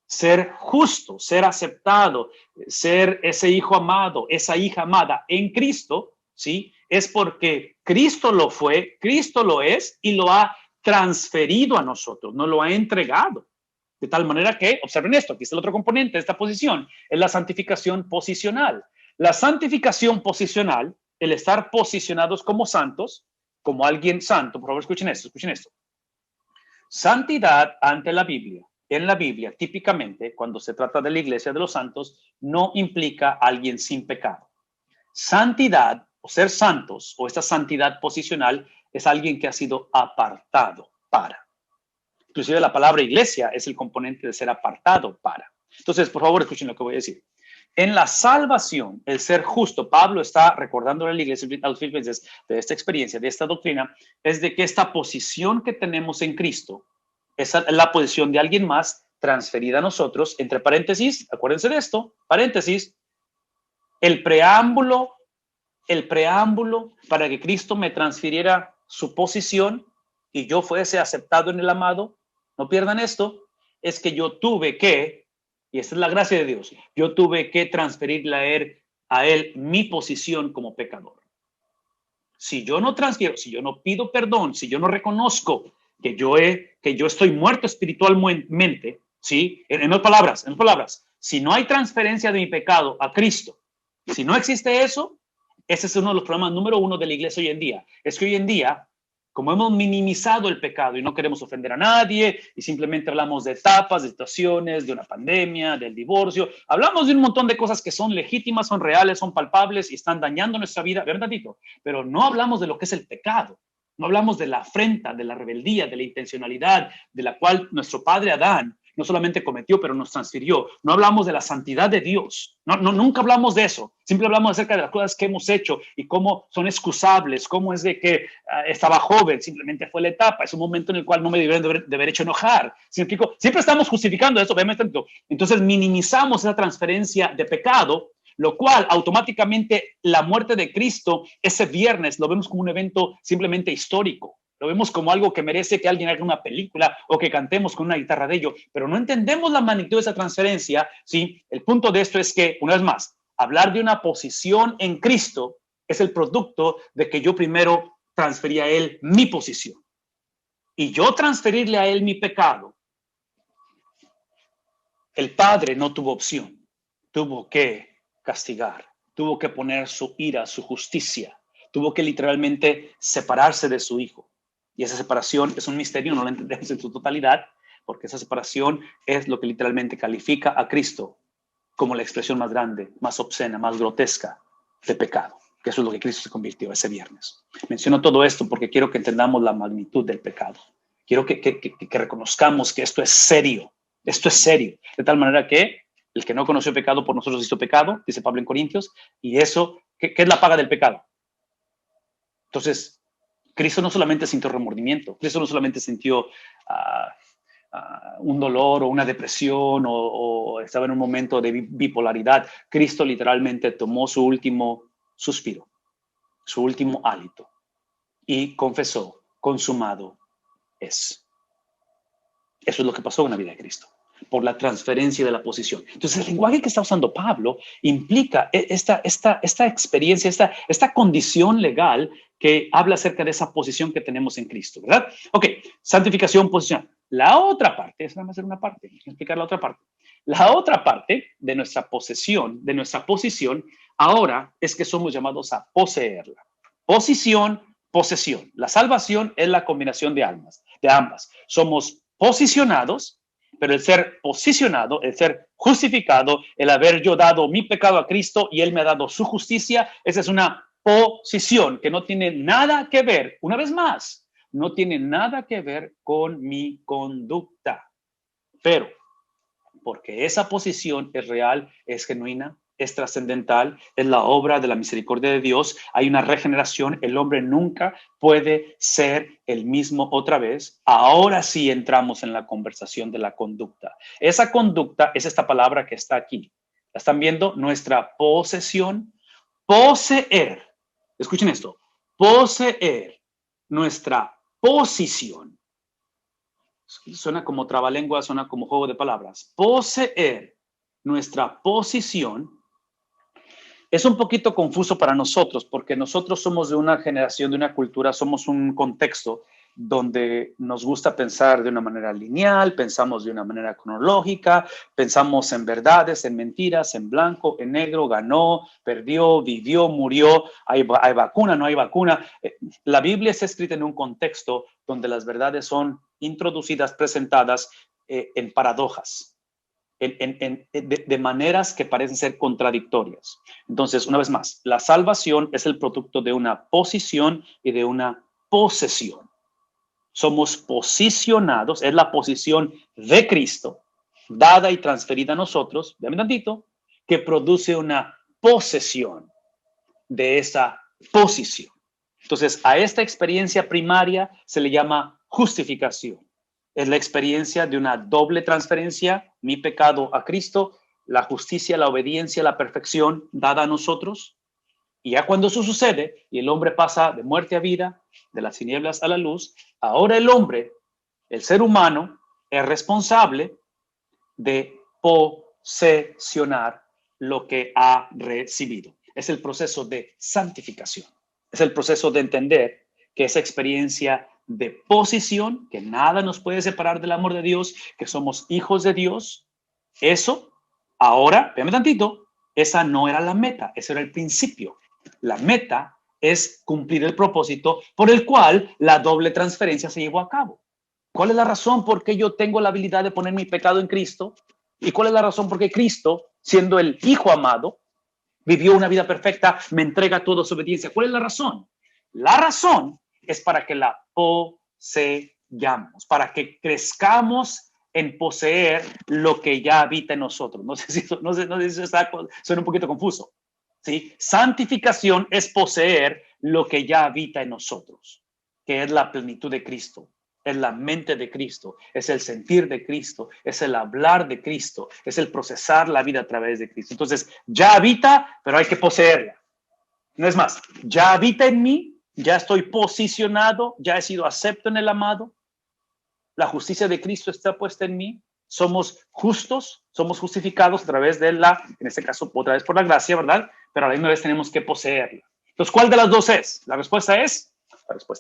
Ser justo, ser aceptado, ser ese hijo amado, esa hija amada en Cristo, ¿sí? Es porque Cristo lo fue, Cristo lo es y lo ha transferido a nosotros, nos lo ha entregado. De tal manera que, observen esto, aquí está el otro componente de esta posición, es la santificación posicional. La santificación posicional, el estar posicionados como santos, como alguien santo, por favor escuchen esto, escuchen esto. Santidad ante la Biblia. En la Biblia, típicamente, cuando se trata de la iglesia de los santos, no implica a alguien sin pecado. Santidad, o ser santos, o esta santidad posicional, es alguien que ha sido apartado para. Inclusive la palabra iglesia es el componente de ser apartado para. Entonces, por favor, escuchen lo que voy a decir. En la salvación, el ser justo, Pablo está recordándole a la iglesia, a los filipenses, de esta experiencia, de esta doctrina, es de que esta posición que tenemos en Cristo, es la posición de alguien más transferida a nosotros, entre paréntesis, acuérdense de esto, paréntesis, el preámbulo para que Cristo me transfiriera su posición y yo fuese aceptado en el amado, no pierdan esto, es que yo tuve que, y esta es la gracia de Dios, yo tuve que transferirle a él mi posición como pecador. Si yo no transfiero, si yo no pido perdón, si yo no reconozco que yo estoy muerto espiritualmente, ¿sí? En otras palabras, si no hay transferencia de mi pecado a Cristo, si no existe eso, ese es uno de los problemas número uno de la iglesia hoy en día. Es que hoy en día, como hemos minimizado el pecado y no queremos ofender a nadie y simplemente hablamos de etapas, de situaciones, de una pandemia, del divorcio, hablamos de un montón de cosas que son legítimas, son reales, son palpables y están dañando nuestra vida, ¿verdad? Pero no hablamos de lo que es el pecado. No hablamos de la afrenta, de la rebeldía, de la intencionalidad, de la cual nuestro padre Adán no solamente cometió, pero nos transfirió. No hablamos de la santidad de Dios. Nunca hablamos de eso. Siempre hablamos acerca de las cosas que hemos hecho y cómo son excusables, cómo es de que estaba joven, simplemente fue la etapa. Es un momento en el cual no me deberían de haber hecho enojar. Siempre estamos justificando eso, obviamente. Entonces minimizamos esa transferencia de pecado, lo cual automáticamente la muerte de Cristo ese viernes lo vemos como un evento simplemente histórico. Lo vemos como algo que merece que alguien haga una película o que cantemos con una guitarra de ello, pero no entendemos la magnitud de esa transferencia. ¿Sí? El punto de esto es que, una vez más, hablar de una posición en Cristo es el producto de que yo primero transferí a Él mi posición. Y yo transferirle a Él mi pecado, el Padre no tuvo opción, tuvo que castigar, tuvo que poner su ira, su justicia, tuvo que literalmente separarse de su hijo. Y esa separación es un misterio, no la entendemos en su totalidad, porque esa separación es lo que literalmente califica a Cristo como la expresión más grande, más obscena, más grotesca de pecado, que eso es lo que Cristo se convirtió ese viernes. Menciono todo esto porque quiero que entendamos la magnitud del pecado. Quiero que reconozcamos que esto es serio, de tal manera que el que no conoció pecado por nosotros hizo pecado, dice Pablo en Corintios, y eso, ¿qué es la paga del pecado? Entonces, Cristo no solamente sintió remordimiento, Cristo no solamente sintió un dolor o una depresión o estaba en un momento de bipolaridad. Cristo literalmente tomó su último suspiro, su último hálito y confesó, consumado es. Eso es lo que pasó en la vida de Cristo, por la transferencia de la posición. Entonces, el lenguaje que está usando Pablo implica esta experiencia, esta condición legal que habla acerca de esa posición que tenemos en Cristo, ¿verdad? Ok, santificación, posición. La otra parte, esa va a ser una parte, voy a explicar la otra parte. La otra parte de nuestra posesión, de nuestra posición, ahora es que somos llamados a poseerla. Posición, posesión. La salvación es la combinación de ambas. Somos posicionados, pero el ser posicionado, el ser justificado, el haber yo dado mi pecado a Cristo y Él me ha dado su justicia, esa es una posición que no tiene nada que ver, una vez más, no tiene nada que ver con mi conducta. Pero, porque esa posición es real, es genuina, es trascendental, es la obra de la misericordia de Dios, hay una regeneración, el hombre nunca puede ser el mismo otra vez. Ahora sí entramos en la conversación de la conducta. Esa conducta es esta palabra que está aquí. ¿La están viendo? Nuestra posesión, poseer. Escuchen esto, poseer nuestra posición. Suena como trabalengua, suena como juego de palabras. Poseer nuestra posición es un poquito confuso para nosotros porque nosotros somos de una generación, de una cultura, somos un contexto donde nos gusta pensar de una manera lineal, pensamos de una manera cronológica, pensamos en verdades, en mentiras, en blanco, en negro, ganó, perdió, vivió, murió, hay vacuna, no hay vacuna. La Biblia está escrita en un contexto donde las verdades son introducidas, presentadas en paradojas. De maneras que parecen ser contradictorias. Entonces, una vez más, la salvación es el producto de una posición y de una posesión. Somos posicionados, es la posición de Cristo, dada y transferida a nosotros, déjame tantito, que produce una posesión de esa posición. Entonces, a esta experiencia primaria se le llama justificación. Es la experiencia de una doble transferencia, mi pecado a Cristo, la justicia, la obediencia, la perfección dada a nosotros. Y ya cuando eso sucede y el hombre pasa de muerte a vida, de las tinieblas a la luz, ahora el hombre, el ser humano, es responsable de posesionar lo que ha recibido. Es el proceso de santificación. Es el proceso de entender que esa experiencia de posición, que nada nos puede separar del amor de Dios, que somos hijos de Dios, eso, ahora, véame tantito, esa no era la meta, ese era el principio. La meta es cumplir el propósito por el cual la doble transferencia se llevó a cabo. ¿Cuál es la razón por qué yo tengo la habilidad de poner mi pecado en Cristo? ¿Y cuál es la razón por qué Cristo, siendo el Hijo amado, vivió una vida perfecta, me entrega toda su obediencia? ¿Cuál es la razón? La razón es para que la poseyamos, para que crezcamos en poseer lo que ya habita en nosotros. No sé si eso suena un poquito confuso. ¿Sí? Santificación es poseer lo que ya habita en nosotros, que es la plenitud de Cristo, es la mente de Cristo, es el sentir de Cristo, es el hablar de Cristo, es el procesar la vida a través de Cristo. Entonces, ya habita, pero hay que poseerla. No es más, ya habita en mí, ya estoy posicionado, ya he sido acepto en el amado, la justicia de Cristo está puesta en mí, somos justos, somos justificados a través de la, en este caso, otra vez por la gracia, ¿verdad? Pero a la misma vez tenemos que poseerla. Entonces, ¿cuál de las dos es? La respuesta es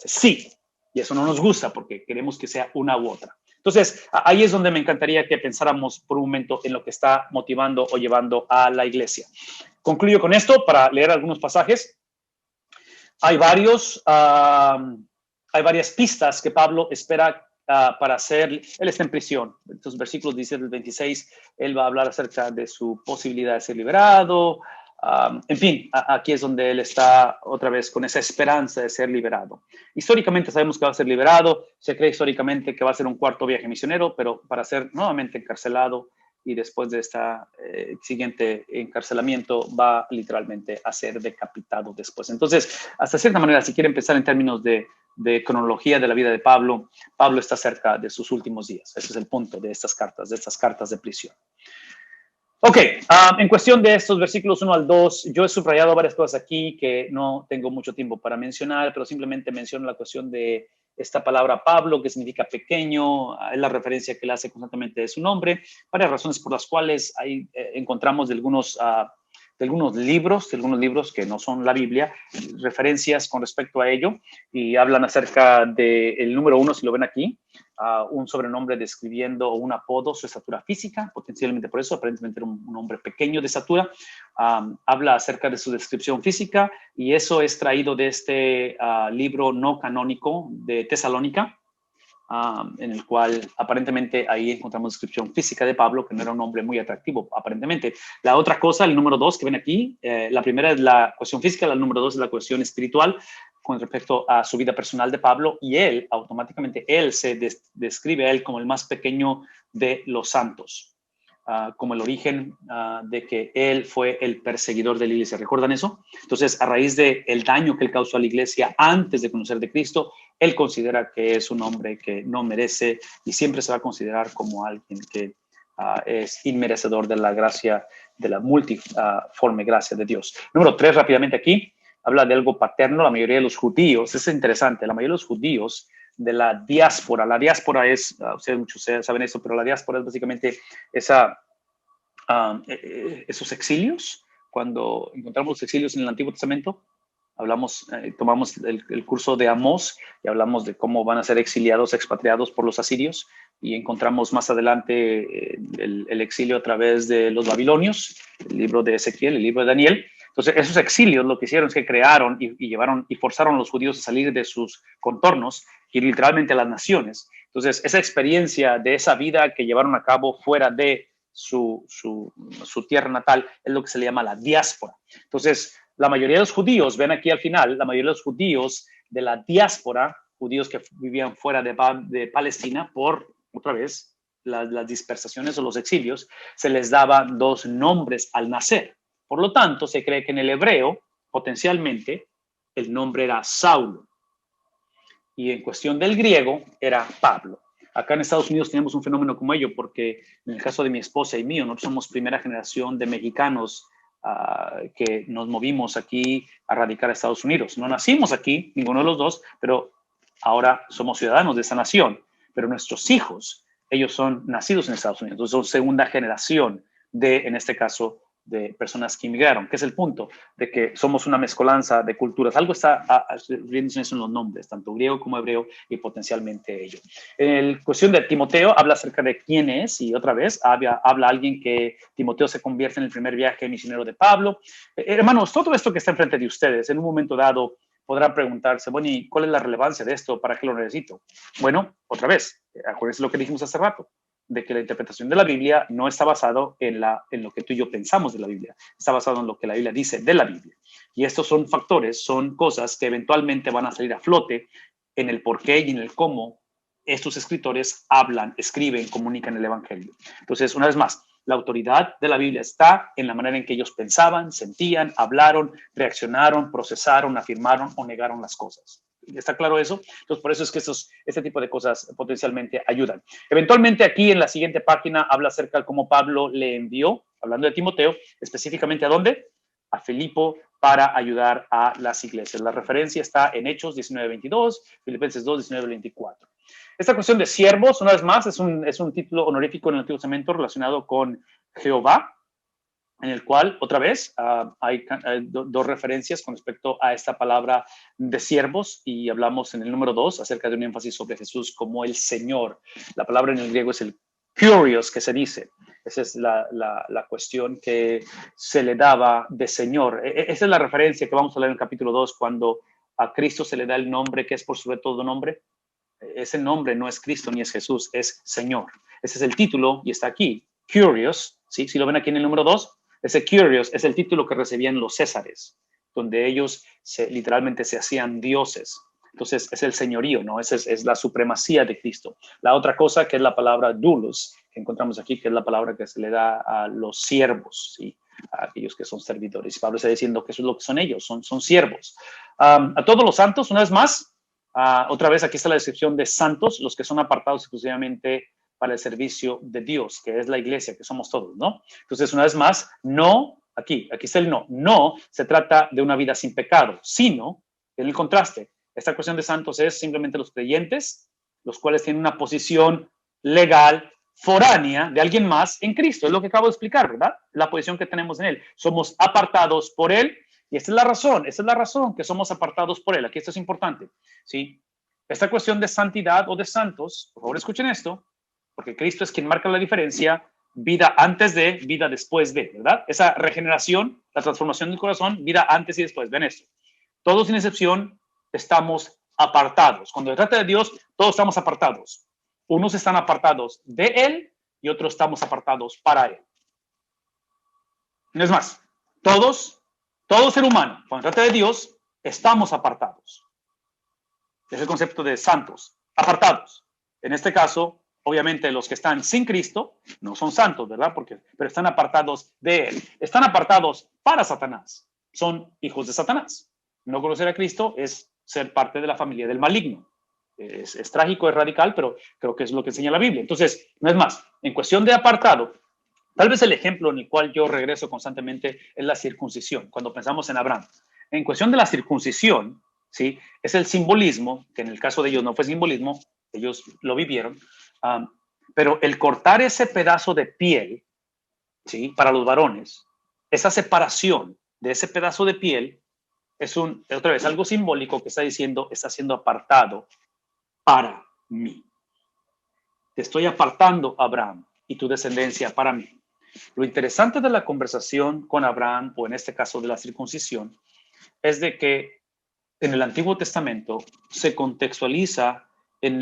sí. Y eso no nos gusta porque queremos que sea una u otra. Entonces, ahí es donde me encantaría que pensáramos por un momento en lo que está motivando o llevando a la iglesia. Concluyo con esto para leer algunos pasajes. Hay varias pistas que Pablo espera para hacer. Él está en prisión. Entonces, versículos 17 al 26, él va a hablar acerca de su posibilidad de ser liberado. En fin, aquí es donde él está otra vez con esa esperanza de ser liberado. Históricamente sabemos que va a ser liberado. Se cree históricamente que va a ser un cuarto viaje misionero, pero para ser nuevamente encarcelado y después de este siguiente encarcelamiento va literalmente a ser decapitado después. Entonces, hasta cierta manera, si quiere empezar en términos de cronología de la vida de Pablo, Pablo está cerca de sus últimos días. Ese es el punto de estas cartas de prisión. Ok, en cuestión de estos versículos 1 al 2, yo he subrayado varias cosas aquí que no tengo mucho tiempo para mencionar, pero simplemente menciono la cuestión de esta palabra Pablo, que significa pequeño, es la referencia que le hace constantemente de su nombre, varias razones por las cuales ahí encontramos de algunos libros que no son la Biblia, referencias con respecto a ello, y hablan acerca del número 1, si lo ven aquí, un sobrenombre describiendo un apodo, su estatura física, potencialmente por eso, aparentemente era un hombre pequeño de estatura. Habla acerca de su descripción física, y eso es traído de este libro no canónico de Tesalónica, en el cual aparentemente ahí encontramos descripción física de Pablo, que no era un hombre muy atractivo, aparentemente. La otra cosa, el número 2 que ven aquí, la primera es la cuestión física, el número 2 es la cuestión espiritual con respecto a su vida personal de Pablo, y él, automáticamente, él se describe a él como el más pequeño de los santos, como el origen de que él fue el perseguidor de la iglesia. ¿Recuerdan eso? Entonces, a raíz del daño que él causó a la iglesia antes de conocer de Cristo, él considera que es un hombre que no merece y siempre se va a considerar como alguien que es inmerecedor de la gracia, de la multiforme gracia de Dios. Número 3, rápidamente aquí, habla de algo paterno. La mayoría de los judíos, es interesante, la mayoría de los judíos de la diáspora es, ustedes muchos saben eso, pero la diáspora es básicamente esos exilios. Cuando encontramos los exilios en el Antiguo Testamento, tomamos el curso de Amós y hablamos de cómo van a ser exiliados, expatriados por los asirios, y encontramos más adelante el exilio a través de los babilonios, el libro de Ezequiel, el libro de Daniel. Entonces, esos exilios lo que hicieron es que crearon y llevaron y forzaron a los judíos a salir de sus contornos y literalmente a las naciones. Entonces, esa experiencia de esa vida que llevaron a cabo fuera de su tierra natal es lo que se le llama la diáspora. Entonces, la mayoría de los judíos, ven aquí al final, la mayoría de los judíos de la diáspora, judíos que vivían fuera de Palestina por, otra vez, las dispersaciones o los exilios, se les daba dos nombres al nacer. Por lo tanto, se cree que en el hebreo, potencialmente, el nombre era Saulo. Y en cuestión del griego, era Pablo. Acá en Estados Unidos tenemos un fenómeno como ello, porque en el caso de mi esposa y mío, nosotros somos primera generación de mexicanos que nos movimos aquí a radicar a Estados Unidos. No nacimos aquí, ninguno de los dos, pero ahora somos ciudadanos de esa nación. Pero nuestros hijos, ellos son nacidos en Estados Unidos, entonces son segunda generación de, en este caso, de personas que inmigraron, que es el punto de que somos una mezcolanza de culturas. Algo está riéndose en los nombres, tanto griego como hebreo, y potencialmente ello. En cuestión de Timoteo, habla acerca de quién es, y otra vez habla alguien que Timoteo se convierte en el primer viaje misionero de Pablo. Hermanos, todo esto que está enfrente de ustedes, en un momento dado, podrán preguntarse, bueno, ¿y cuál es la relevancia de esto? ¿Para qué lo necesito? Bueno, otra vez, acuérdense lo que dijimos hace rato, de que la interpretación de la Biblia no está basado en lo que tú y yo pensamos de la Biblia, está basado en lo que la Biblia dice de la Biblia. Y estos son factores, son cosas que eventualmente van a salir a flote en el por qué y en el cómo estos escritores hablan, escriben, comunican el evangelio. Entonces, una vez más, la autoridad de la Biblia está en la manera en que ellos pensaban, sentían, hablaron, reaccionaron, procesaron, afirmaron o negaron las cosas. ¿Está claro eso? Entonces, por eso es que este tipo de cosas potencialmente ayudan. Eventualmente, aquí en la siguiente página habla acerca de cómo Pablo le envió, hablando de Timoteo, específicamente ¿a dónde? A Filipo, para ayudar a las iglesias. La referencia está en Hechos 19:22, Filipenses 2, 19-24. Esta cuestión de siervos, una vez más, es un título honorífico en el Antiguo Testamento relacionado con Jehová, en el cual, otra vez, hay dos referencias con respecto a esta palabra de siervos, y hablamos en el número 2 acerca de un énfasis sobre Jesús como el Señor. La palabra en el griego es el kurios, que se dice. Esa es la cuestión que se le daba de Señor. Esa es la referencia que vamos a leer en el capítulo 2, cuando a Cristo se le da el nombre que es por sobre todo nombre. Ese nombre no es Cristo ni es Jesús, es Señor. Ese es el título y está aquí, Kurios, ¿sí? Si lo ven aquí en el número 2, ese Kurios es el título que recibían los césares, donde ellos literalmente se hacían dioses. Entonces es el señorío, ¿no? Esa es la supremacía de Cristo. La otra cosa que es la palabra doulos, que encontramos aquí, que es la palabra que se le da a los siervos, ¿sí? A aquellos que son servidores. Y Pablo está diciendo que eso es lo que son ellos, son siervos. A todos los santos, una vez más, otra vez aquí está la descripción de santos, los que son apartados exclusivamente para el servicio de Dios, que es la iglesia, que somos todos, ¿no? Entonces, una vez más, no, aquí está el no se trata de una vida sin pecado, sino, en el contraste, esta cuestión de santos es simplemente los creyentes, los cuales tienen una posición legal, foránea de alguien más en Cristo. Es lo que acabo de explicar, ¿verdad? La posición que tenemos en Él. Somos apartados por Él, y esa es la razón que somos apartados por Él. Aquí esto es importante, ¿sí? Esta cuestión de santidad o de santos, por favor escuchen esto, porque Cristo es quien marca la diferencia, vida antes de, vida después de, ¿verdad? Esa regeneración, la transformación del corazón, vida antes y después. Ven esto. Todos sin excepción estamos apartados. Cuando se trata de Dios, todos estamos apartados. Unos están apartados de Él y otros estamos apartados para Él. No es más, todo ser humano, cuando se trata de Dios, estamos apartados. Es el concepto de santos, apartados. En este caso, obviamente los que están sin Cristo no son santos, ¿verdad? Pero están apartados de Él. Están apartados para Satanás. Son hijos de Satanás. No conocer a Cristo es ser parte de la familia del maligno. Es trágico, es radical, pero creo que es lo que enseña la Biblia. Entonces, no es más, en cuestión de apartado, tal vez el ejemplo en el cual yo regreso constantemente es la circuncisión, cuando pensamos en Abraham. En cuestión de la circuncisión, ¿sí? Es el simbolismo, que en el caso de ellos no fue simbolismo, ellos lo vivieron, pero el cortar ese pedazo de piel, ¿sí? Para los varones, esa separación de ese pedazo de piel es otra vez algo simbólico que está diciendo, está siendo apartado para mí. Te estoy apartando, Abraham, y tu descendencia para mí. Lo interesante de la conversación con Abraham, o en este caso de la circuncisión, es de que en el Antiguo Testamento se contextualiza en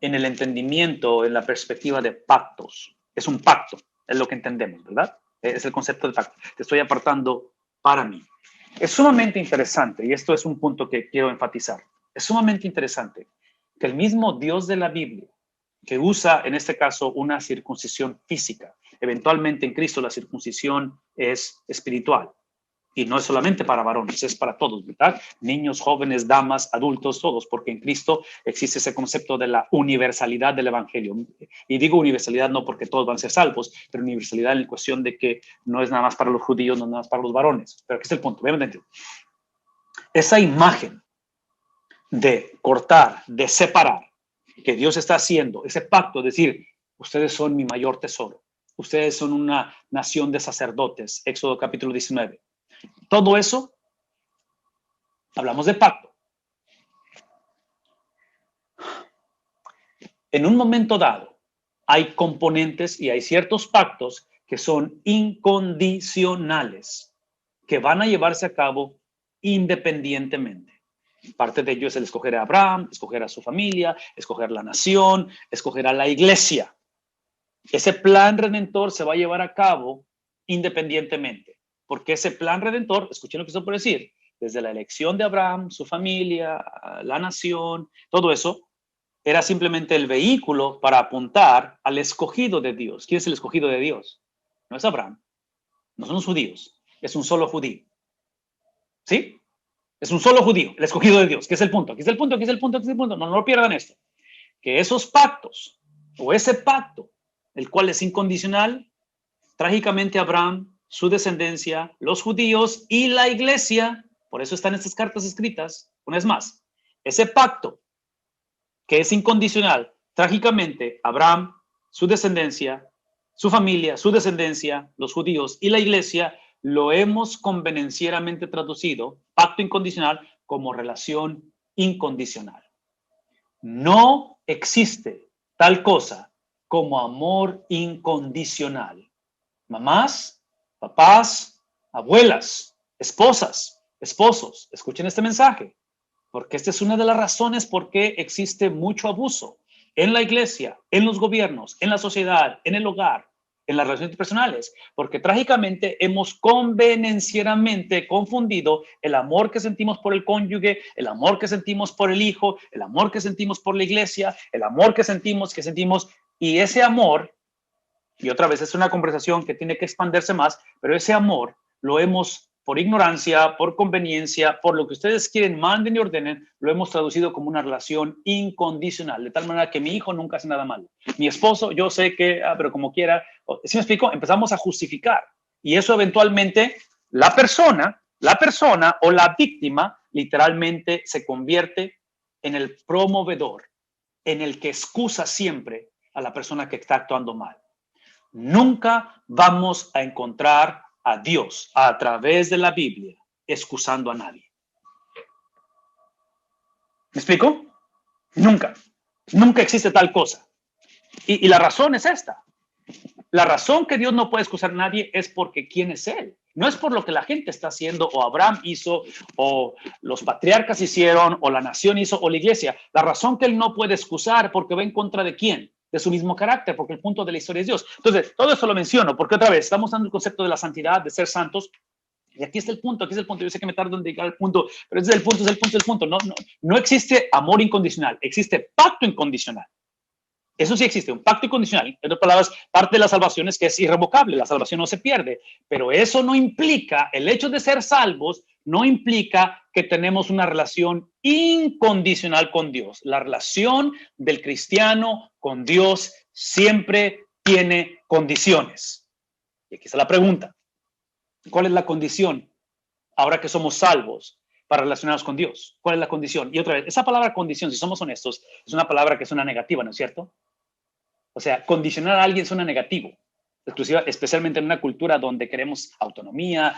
el entendimiento, en la perspectiva de pactos. Es un pacto, es lo que entendemos, ¿verdad? Es el concepto de pacto. Te estoy apartando para mí. Es sumamente interesante, y esto es un punto que quiero enfatizar, es sumamente interesante que el mismo Dios de la Biblia, que usa en este caso una circuncisión física, eventualmente en Cristo la circuncisión es espiritual, y no es solamente para varones, es para todos, ¿verdad? Niños, jóvenes, damas, adultos, todos, porque en Cristo existe ese concepto de la universalidad del evangelio. Y digo universalidad no porque todos van a ser salvos, pero universalidad en la cuestión de que no es nada más para los judíos, no es nada más para los varones. Pero aquí está el punto, obviamente. Esa imagen de cortar, de separar, que Dios está haciendo, ese pacto, es decir, ustedes son mi mayor tesoro, ustedes son una nación de sacerdotes, Éxodo capítulo 19. Todo eso, hablamos de pacto. En un momento dado, hay componentes y hay ciertos pactos que son incondicionales, que van a llevarse a cabo independientemente. Parte de ello es el escoger a Abraham, escoger a su familia, escoger la nación, escoger a la iglesia. Ese plan redentor se va a llevar a cabo independientemente, porque ese plan redentor, escuchen lo que estoy por decir, desde la elección de Abraham, su familia, la nación, todo eso, era simplemente el vehículo para apuntar al escogido de Dios. ¿Quién es el escogido de Dios? No es Abraham, no son los judíos, es un solo judío. ¿Sí? Es un solo judío, el escogido de Dios. ¿Qué es el punto? Aquí es el punto, aquí es el punto, aquí es el punto. No, no lo pierdan esto. Que esos pactos, o ese pacto, el cual es incondicional, trágicamente Abraham, su descendencia, los judíos y la iglesia, por eso están estas cartas escritas, una vez más, ese pacto que es incondicional, trágicamente Abraham, su descendencia, su familia, su descendencia, los judíos y la iglesia, lo hemos convenencieramente traducido, pacto incondicional, como relación incondicional. No existe tal cosa como amor incondicional. Mamás, papás, abuelas, esposas, esposos, escuchen este mensaje, porque esta es una de las razones por qué existe mucho abuso en la iglesia, en los gobiernos, en la sociedad, en el hogar, en las relaciones personales, porque trágicamente hemos convenencieramente confundido el amor que sentimos por el cónyuge, el amor que sentimos por el hijo, el amor que sentimos por la iglesia, el amor que sentimos, y ese amor, y otra vez es una conversación que tiene que expandirse más, pero ese amor lo hemos, por ignorancia, por conveniencia, por lo que ustedes quieren, manden y ordenen, lo hemos traducido como una relación incondicional, de tal manera que mi hijo nunca hace nada malo. Mi esposo, yo sé que, pero como quiera, ¿sí me explico? Empezamos a justificar y eso eventualmente la persona o la víctima literalmente se convierte en el promovedor, en el que excusa siempre a la persona que está actuando mal. Nunca vamos a encontrar a Dios a través de la Biblia excusando a nadie. ¿Me explico? Nunca. Nunca existe tal cosa. Y la razón es esta. La razón que Dios no puede excusar a nadie es porque ¿quién es Él? No es por lo que la gente está haciendo, o Abraham hizo, o los patriarcas hicieron, o la nación hizo, o la iglesia. La razón que Él no puede excusar porque va en contra de ¿quién? De su mismo carácter, porque el punto de la historia es Dios. Entonces, todo esto lo menciono porque otra vez estamos dando el concepto de la santidad, de ser santos, y aquí está el punto, aquí es el punto. Yo sé que me tardo en llegar al punto, pero ese es el punto, es el punto, es el punto. No existe amor incondicional, existe pacto incondicional. Eso sí existe, un pacto incondicional. En otras palabras, parte de la salvación es que es irrevocable, la salvación no se pierde, pero eso no implica, el hecho de ser salvos no implica que tenemos una relación incondicional con Dios. La relación del cristiano con Dios siempre tiene condiciones. Y aquí está la pregunta. ¿Cuál es la condición ahora que somos salvos para relacionarnos con Dios? ¿Cuál es la condición? Y otra vez, esa palabra condición, si somos honestos, es una palabra que suena negativa, ¿no es cierto? O sea, condicionar a alguien suena negativo, especialmente en una cultura donde queremos autonomía,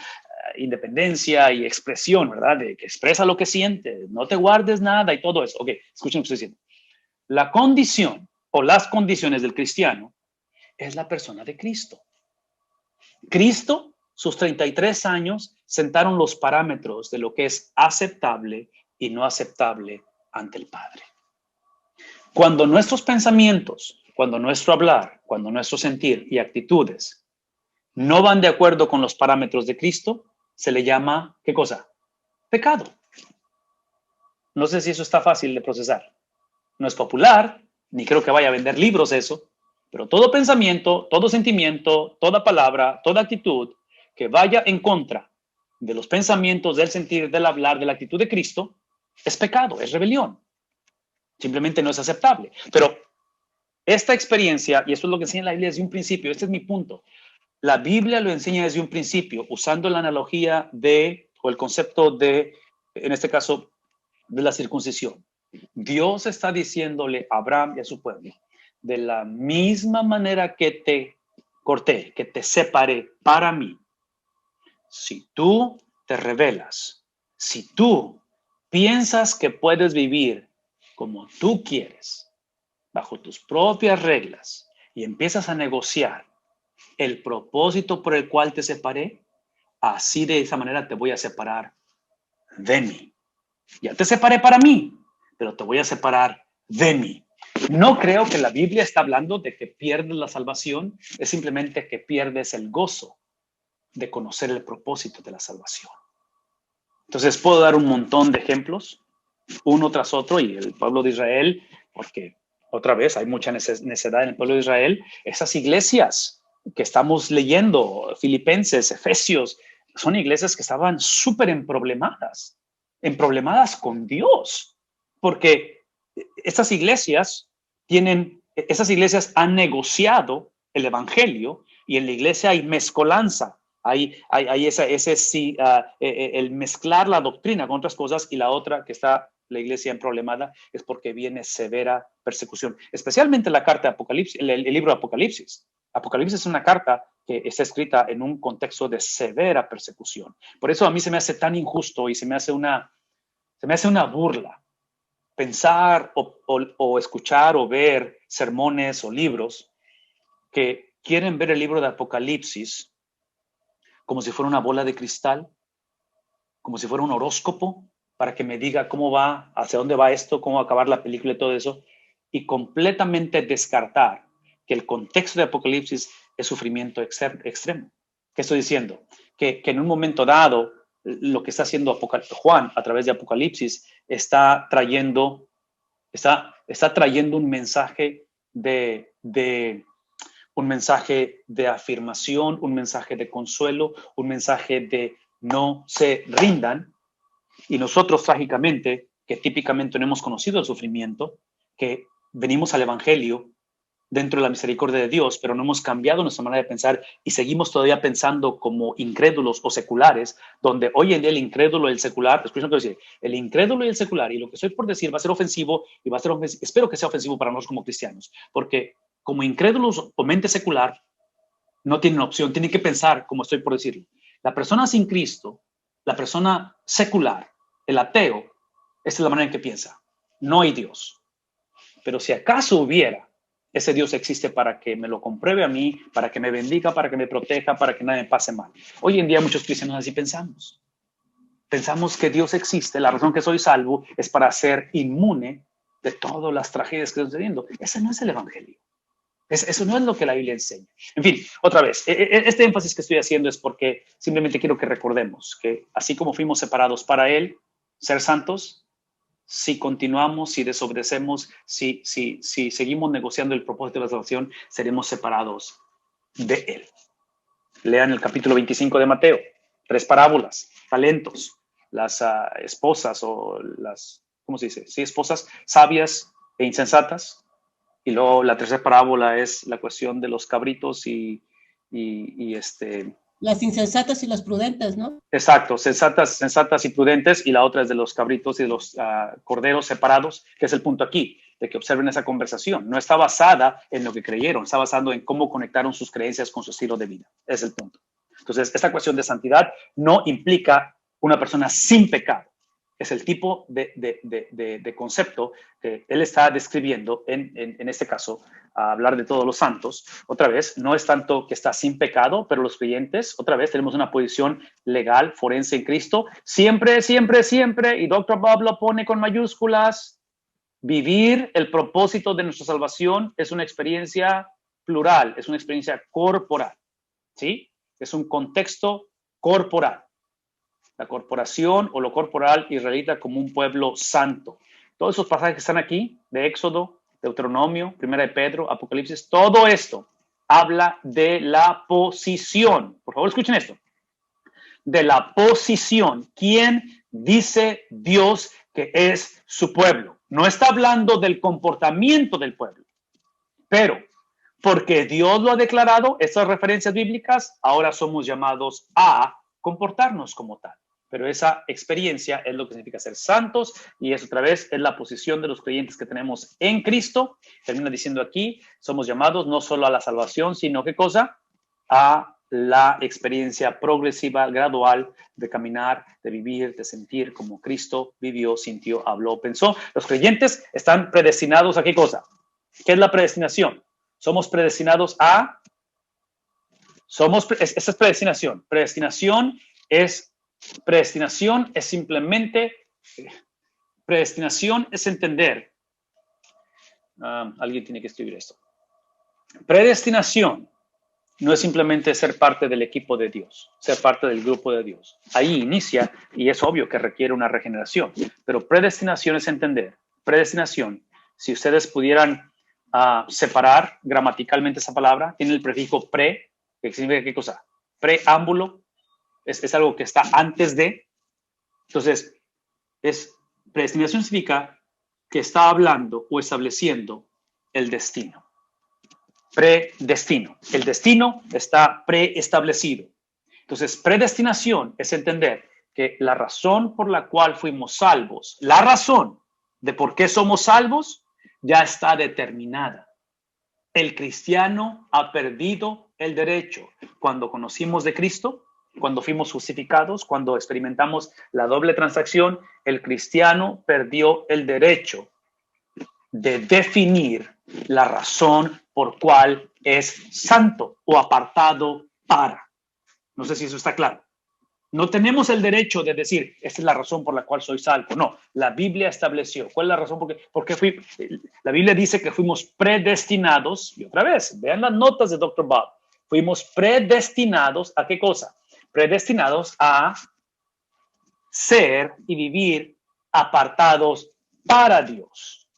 independencia y expresión, ¿verdad? De que expresa lo que siente, no te guardes nada y todo eso. Ok, escuchen lo que estoy diciendo. La condición o las condiciones del cristiano es la persona de Cristo. Cristo, sus 33 años, sentaron los parámetros de lo que es aceptable y no aceptable ante el Padre. Cuando nuestros pensamientos, cuando nuestro hablar, cuando nuestro sentir y actitudes no van de acuerdo con los parámetros de Cristo, se le llama, ¿qué cosa? Pecado. No sé si eso está fácil de procesar. No es popular, ni creo que vaya a vender libros eso, pero todo pensamiento, todo sentimiento, toda palabra, toda actitud que vaya en contra de los pensamientos, del sentir, del hablar, de la actitud de Cristo, es pecado, es rebelión. Simplemente no es aceptable. Pero esta experiencia, y eso es lo que enseña la Biblia desde un principio, este es mi punto. La Biblia lo enseña desde un principio, usando la analogía de, o el concepto de, en este caso, de la circuncisión. Dios está diciéndole a Abraham y a su pueblo, de la misma manera que te corté, que te separé para mí, si tú te rebelas, si tú piensas que puedes vivir como tú quieres, bajo tus propias reglas, y empiezas a negociar el propósito por el cual te separé, así de esa manera te voy a separar de mí. Ya te separé para mí, pero te voy a separar de mí. No creo que la Biblia está hablando de que pierdes la salvación, es simplemente que pierdes el gozo de conocer el propósito de la salvación. Entonces puedo dar un montón de ejemplos, uno tras otro, y el pueblo de Israel, porque otra vez hay mucha necesidad en el pueblo de Israel, esas iglesias que estamos leyendo, Filipenses, Efesios, son iglesias que estaban súper emproblemadas con Dios, porque esas iglesias han negociado el evangelio, y en la iglesia hay mezcolanza. Hay el mezclar la doctrina con otras cosas, y la otra que está la iglesia emproblemada es porque viene severa persecución, especialmente la carta de Apocalipsis, el libro de Apocalipsis. Apocalipsis es una carta que está escrita en un contexto de severa persecución. Por eso a mí se me hace tan injusto y se me hace una burla pensar o escuchar o ver sermones o libros que quieren ver el libro de Apocalipsis como si fuera una bola de cristal, como si fuera un horóscopo, para que me diga cómo va, hacia dónde va esto, cómo va a acabar la película y todo eso, y completamente descartar que el contexto de Apocalipsis es sufrimiento extremo. ¿Qué estoy diciendo? Que en un momento dado, lo que está haciendo Juan a través de Apocalipsis está trayendo un mensaje un mensaje de afirmación, un mensaje de consuelo, un mensaje de no se rindan. Y nosotros, trágicamente, que típicamente no hemos conocido el sufrimiento, que venimos al evangelio dentro de la misericordia de Dios, pero no hemos cambiado nuestra manera de pensar y seguimos todavía pensando como incrédulos o seculares, donde hoy en día el incrédulo y el secular, escuchen lo que decir, el incrédulo y el secular, y lo que estoy por decir va a ser ofensivo, y espero que sea ofensivo para nosotros como cristianos, porque como incrédulos o mente secular no tienen opción, tienen que pensar como estoy por decirlo. La persona sin Cristo, la persona secular, el ateo, esta es la manera en que piensa. No hay Dios. Pero si acaso hubiera, ese Dios existe para que me lo compruebe a mí, para que me bendiga, para que me proteja, para que nada me pase mal. Hoy en día muchos cristianos así pensamos. Pensamos que Dios existe, la razón que soy salvo es para ser inmune de todas las tragedias que están sucediendo. Ese no es el evangelio. Eso no es lo que la Biblia enseña. En fin, otra vez, este énfasis que estoy haciendo es porque simplemente quiero que recordemos que así como fuimos separados para Él, ser santos, si continuamos, si desobedecemos, si seguimos negociando el propósito de la salvación, seremos separados de Él. Lean el capítulo 25 de Mateo, 3 parábolas, talentos, las esposas o las, ¿cómo se dice? Sí, esposas sabias e insensatas. Y luego la tercera parábola es la cuestión de los cabritos y
las insensatas y las prudentes, ¿no?
Exacto, sensatas y prudentes, y la otra es de los cabritos y de los corderos separados, que es el punto aquí, de que observen esa conversación. No está basada en lo que creyeron, está basada en cómo conectaron sus creencias con su estilo de vida. Es el punto. Entonces, esta cuestión de santidad no implica una persona sin pecado. Es el tipo de concepto que él está describiendo en este caso, a hablar de todos los santos. Otra vez, no es tanto que está sin pecado, pero los creyentes, otra vez, tenemos una posición legal, forense en Cristo. Siempre, siempre, siempre, y Dr. Bob lo pone con mayúsculas, vivir el propósito de nuestra salvación es una experiencia plural, es una experiencia corporal, ¿sí? Es un contexto corporal. La corporación o lo corporal israelita como un pueblo santo. Todos esos pasajes que están aquí, de Éxodo, Deuteronomio, Primera de Pedro, Apocalipsis, todo esto habla de la posición. Por favor, escuchen esto. De la posición. ¿Quién dice Dios que es su pueblo? No está hablando del comportamiento del pueblo, pero porque Dios lo ha declarado, estas referencias bíblicas, ahora somos llamados a comportarnos como tal. Pero esa experiencia es lo que significa ser santos, y eso otra vez es la posición de los creyentes que tenemos en Cristo. Termina diciendo aquí, somos llamados no solo a la salvación, sino ¿qué cosa? A la experiencia progresiva, gradual de caminar, de vivir, de sentir como Cristo vivió, sintió, habló, pensó. Los creyentes están predestinados a ¿qué cosa? ¿Qué es la predestinación? Somos predestinados a... Esa es predestinación. Predestinación es simplemente, predestinación es entender, alguien tiene que escribir esto. Predestinación no es simplemente ser parte del equipo de Dios, ser parte del grupo de Dios. Ahí inicia y es obvio que requiere una regeneración. Pero predestinación es entender. Predestinación, si ustedes pudieran separar gramaticalmente esa palabra, tiene el prefijo pre, que significa ¿qué cosa? Preámbulo, es algo que está antes de. Entonces, predestinación significa que está hablando o estableciendo el destino. Predestino. El destino está preestablecido. Entonces, predestinación es entender que la razón por la cual fuimos salvos, la razón de por qué somos salvos, ya está determinada. El cristiano ha perdido el derecho. Cuando conocimos de Cristo, cuando fuimos justificados, cuando experimentamos la doble transacción, el cristiano perdió el derecho de definir la razón por cual es santo o apartado para. No sé si eso está claro. No tenemos el derecho de decir, esta es la razón por la cual soy salvo. No, la Biblia estableció. ¿Cuál es la razón? Porque la Biblia dice que fuimos predestinados, y otra vez, vean las notas de Dr. Bob, fuimos predestinados ¿a qué cosa? Predestinados a ser y vivir apartados para Dios.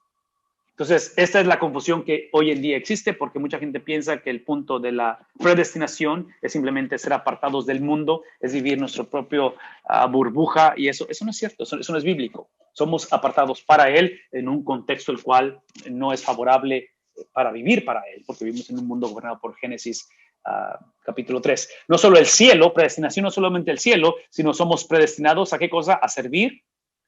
Entonces, esta es la confusión que hoy en día existe porque mucha gente piensa que el punto de la predestinación es simplemente ser apartados del mundo, es vivir nuestro propio burbuja y eso no es cierto, eso no es bíblico. Somos apartados para Él en un contexto el cual no es favorable para vivir para Él, porque vivimos en un mundo gobernado por Génesis capítulo 3. No solo el cielo, predestinación no solamente el cielo, sino somos predestinados ¿a qué cosa? A servir.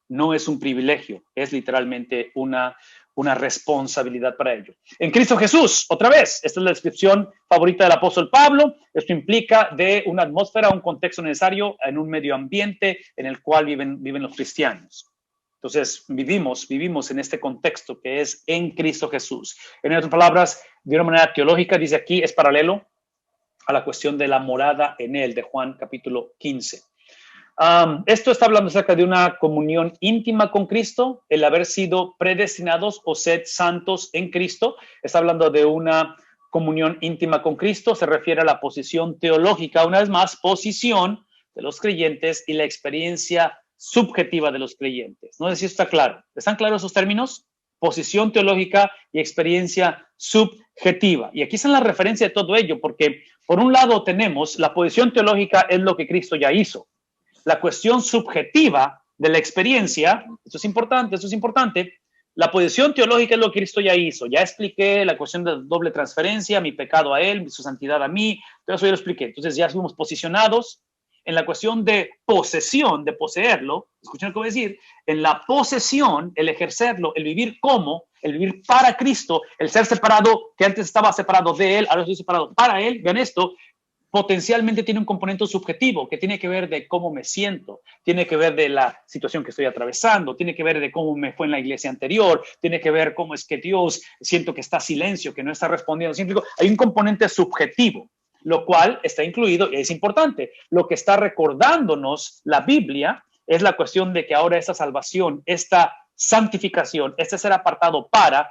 No es un privilegio, es literalmente una responsabilidad para ello. En Cristo Jesús, otra vez, esta es la descripción favorita del apóstol Pablo. Esto implica de una atmósfera, un contexto necesario en un medio ambiente en el cual viven los cristianos. Entonces, vivimos en este contexto que es en Cristo Jesús. En otras palabras, de una manera teológica, dice aquí, es paralelo a la cuestión de la morada en él, de Juan capítulo 15. Esto está hablando acerca de una comunión íntima con Cristo, el haber sido predestinados o sed santos en Cristo. Está hablando de una comunión íntima con Cristo, se refiere a la posición teológica, una vez más, posición de los creyentes y la experiencia subjetiva de los creyentes. No sé si está claro. ¿Están claros esos términos? Posición teológica y experiencia subjetiva. Y aquí está la referencia de todo ello, porque por un lado tenemos la posición teológica es lo que Cristo ya hizo. La cuestión subjetiva de la experiencia, esto es importante, la posición teológica es lo que Cristo ya hizo. Ya expliqué la cuestión de doble transferencia, mi pecado a Él, su santidad a mí, todo eso ya lo expliqué. Entonces ya fuimos posicionados en la cuestión de posesión, de poseerlo, escuchen lo que voy a decir, en la posesión, el ejercerlo, el vivir como, el vivir para Cristo, el ser separado, que antes estaba separado de Él, ahora estoy separado para Él, vean esto, potencialmente tiene un componente subjetivo que tiene que ver de cómo me siento, tiene que ver de la situación que estoy atravesando, tiene que ver de cómo me fue en la iglesia anterior, tiene que ver cómo es que Dios siento que está silencio, que no está respondiendo. Hay un componente subjetivo, lo cual está incluido y es importante. Lo que está recordándonos la Biblia es la cuestión de que ahora esta salvación, esta santificación, este ser apartado para,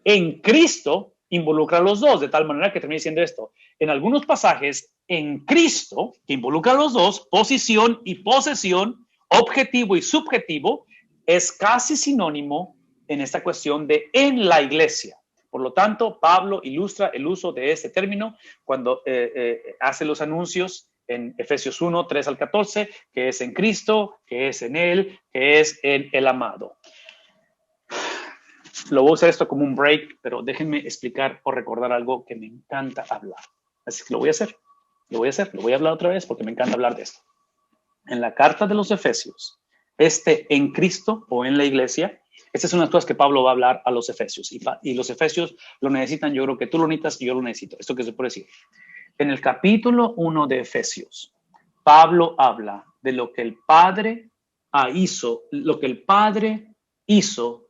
en Cristo, involucra a los dos, de tal manera que termina diciendo esto. En algunos pasajes, en Cristo, que involucra a los dos, posición y posesión, objetivo y subjetivo, es casi sinónimo en esta cuestión de en la iglesia. Por lo tanto, Pablo ilustra el uso de este término cuando hace los anuncios en Efesios 1, 3 al 14, que es en Cristo, que es en Él, que es en el amado. Lo voy a usar esto como un break, pero déjenme explicar o recordar algo que me encanta hablar. Así que lo voy a hablar otra vez porque me encanta hablar de esto. En la carta de los Efesios, en Cristo o en la iglesia, estas son las cosas que Pablo va a hablar a los Efesios. Y los Efesios lo necesitan, yo creo que tú lo necesitas y yo lo necesito. Esto que se puede decir. En el capítulo 1 de Efesios, Pablo habla de lo que el Padre hizo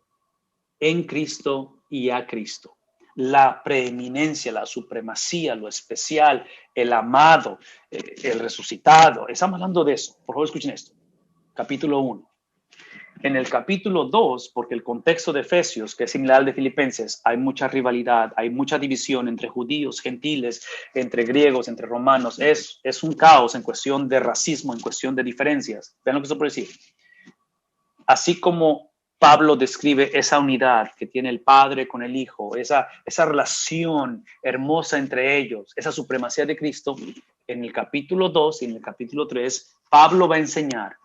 en Cristo y a Cristo. La preeminencia, la supremacía, lo especial, el amado, el resucitado. Estamos hablando de eso. Por favor, escuchen esto. Capítulo 1. En el capítulo 2, porque el contexto de Efesios, que es similar al de Filipenses, hay mucha rivalidad, hay mucha división entre judíos, gentiles, entre griegos, entre romanos. Es un caos en cuestión de racismo, en cuestión de diferencias. Vean lo que estoy por decir. Así como Pablo describe esa unidad que tiene el Padre con el Hijo, esa relación hermosa entre ellos, esa supremacía de Cristo, en el capítulo 2 y en el capítulo 3, Pablo va a enseñar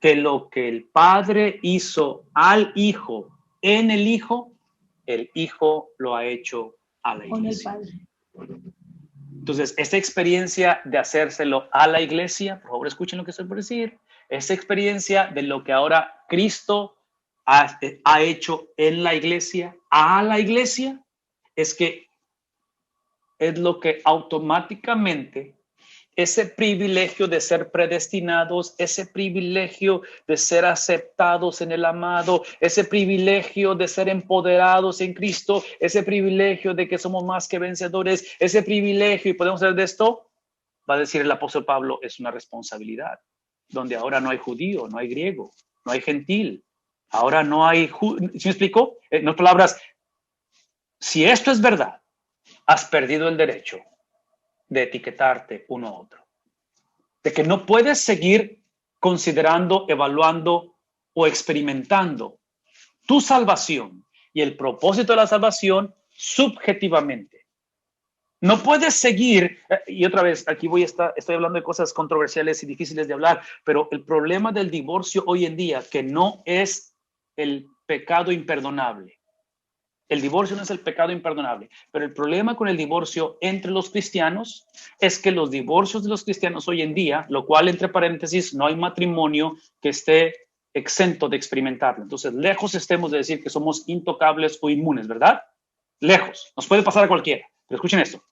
que lo que el Padre hizo al Hijo en el Hijo lo ha hecho a la iglesia.
Con el Padre.
Entonces, esta experiencia de hacérselo a la iglesia, por favor escuchen lo que estoy por decir, esta experiencia de lo que ahora Cristo ha hecho en la iglesia, a la iglesia, es lo que automáticamente ese privilegio de ser predestinados, ese privilegio de ser aceptados en el amado, ese privilegio de ser empoderados en Cristo, ese privilegio de que somos más que vencedores, ese privilegio, y podemos hacer de esto, va a decir el apóstol Pablo, es una responsabilidad, donde ahora no hay judío, no hay griego, no hay gentil, ahora no hay, ¿sí me explico? En otras palabras, si esto es verdad, has perdido el derecho de etiquetarte uno a otro. De que no puedes seguir considerando, evaluando o experimentando tu salvación y el propósito de la salvación subjetivamente. No puedes seguir, y otra vez, aquí estoy hablando de cosas controversiales y difíciles de hablar, pero el problema del divorcio hoy en día, que no es el pecado imperdonable. El divorcio no es el pecado imperdonable, pero el problema con el divorcio entre los cristianos es que los divorcios de los cristianos hoy en día, lo cual entre paréntesis, no hay matrimonio que esté exento de experimentarlo. Entonces, lejos estemos de decir que somos intocables o inmunes, ¿verdad? Lejos, nos puede pasar a cualquiera, pero escuchen esto.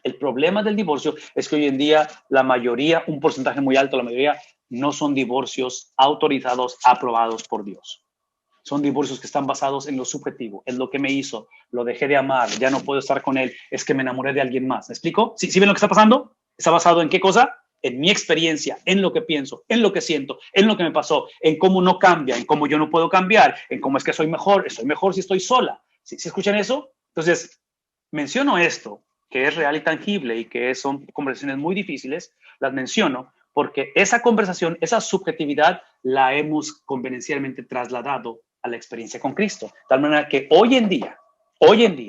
El problema del divorcio es que hoy en día la mayoría, un porcentaje muy alto, la mayoría no son divorcios autorizados, aprobados por Dios. Son divorcios que están basados en lo subjetivo, en lo que me hizo, lo dejé de amar, ya no puedo estar con él, es que me enamoré de alguien más. ¿Me explico? ¿Sí ven lo que está pasando? ¿Está basado en qué cosa? En mi experiencia, en lo que pienso, en lo que siento, en lo que me pasó, en cómo no cambia, en cómo yo no puedo cambiar, en cómo es que soy mejor si estoy sola. ¿Sí escuchan eso? Entonces, menciono esto, que es real y tangible y que son conversaciones muy difíciles, las menciono porque esa conversación, esa subjetividad, la hemos convenencialmente trasladado a la experiencia con Cristo. De tal manera que hoy en día,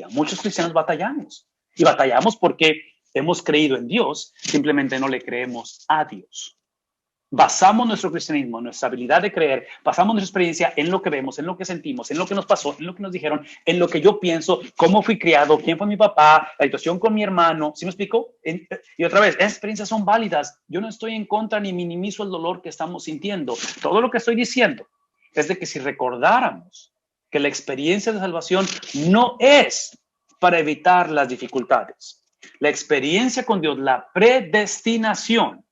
muchos cristianos batallamos. Y batallamos porque hemos creído en Dios, simplemente no le creemos a Dios. Basamos nuestro cristianismo, nuestra habilidad de creer, basamos nuestra experiencia en lo que vemos, en lo que sentimos, en lo que nos pasó, en lo que nos dijeron, en lo que yo pienso, cómo fui criado, quién fue mi papá, la situación con mi hermano. ¿Sí me explico? Y otra vez, esas experiencias son válidas. Yo no estoy en contra ni minimizo el dolor que estamos sintiendo. Todo lo que estoy diciendo es de que si recordáramos que la experiencia de salvación no es para evitar las dificultades. La experiencia con Dios, la predestinación,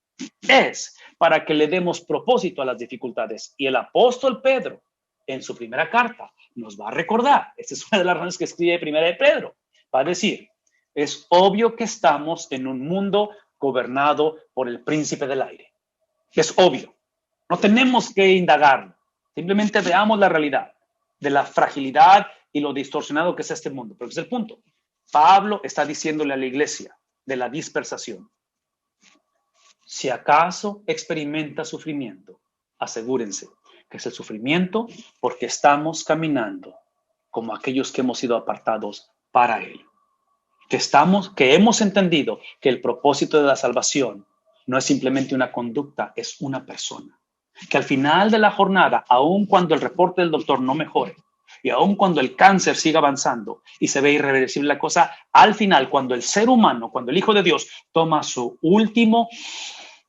es para que le demos propósito a las dificultades. Y el apóstol Pedro, en su primera carta, nos va a recordar, esta es una de las razones que escribe primera de Pedro, va a decir, es obvio que estamos en un mundo gobernado por el príncipe del aire. Es obvio, no tenemos que indagarlo, simplemente veamos la realidad de la fragilidad y lo distorsionado que es este mundo. Pero ese es el punto. Pablo está diciéndole a la iglesia de la dispersación, si acaso experimenta sufrimiento, asegúrense que es el sufrimiento porque estamos caminando como aquellos que hemos sido apartados para Él. Que hemos entendido que el propósito de la salvación no es simplemente una conducta, es una persona. Que al final de la jornada, aun cuando el reporte del doctor no mejore, y aun cuando el cáncer siga avanzando y se ve irreversible la cosa, al final, cuando el ser humano, cuando el Hijo de Dios toma su último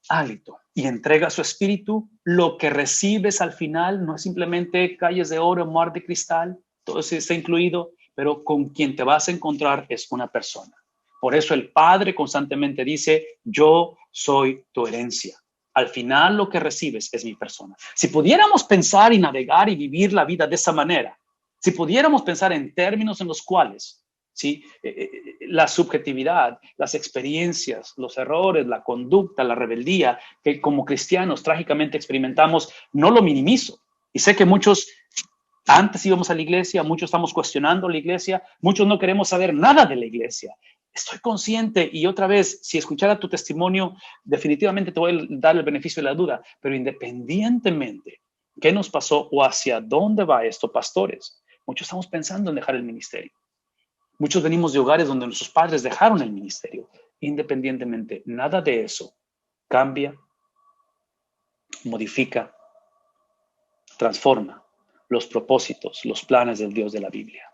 hálito y entrega su espíritu, lo que recibes al final no es simplemente calles de oro, mar de cristal, todo eso está incluido, pero con quien te vas a encontrar es una persona. Por eso el Padre constantemente dice, yo soy tu herencia. Al final lo que recibes es mi persona. Si pudiéramos pensar y navegar y vivir la vida de esa manera, si pudiéramos pensar en términos en los cuales ¿sí? La subjetividad, las experiencias, los errores, la conducta, la rebeldía que como cristianos trágicamente experimentamos, no lo minimizo. Y sé que muchos antes íbamos a la iglesia, muchos estamos cuestionando la iglesia, muchos no queremos saber nada de la iglesia. Estoy consciente y otra vez, si escuchara tu testimonio, definitivamente te voy a dar el beneficio de la duda, pero independientemente qué nos pasó o hacia dónde va esto, pastores, muchos estamos pensando en dejar el ministerio. Muchos venimos de hogares donde nuestros padres dejaron el ministerio. Independientemente, nada de eso cambia, modifica, transforma los propósitos, los planes del Dios de la Biblia.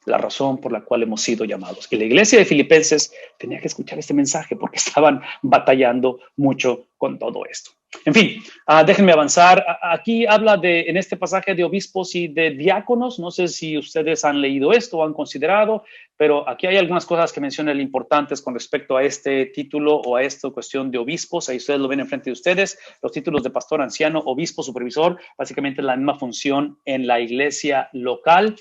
La razón por la cual hemos sido llamados. Y la iglesia de Filipenses tenía que escuchar este mensaje porque estaban batallando mucho con todo esto. En fin, déjenme avanzar. Aquí habla en este pasaje de obispos y de diáconos. No sé si ustedes han leído esto o han considerado, pero aquí hay algunas cosas que mencionan importantes con respecto a este título o a esta cuestión de obispos. Ahí ustedes lo ven enfrente de ustedes. Los títulos de pastor, anciano, obispo, supervisor, básicamente la misma función en la iglesia local.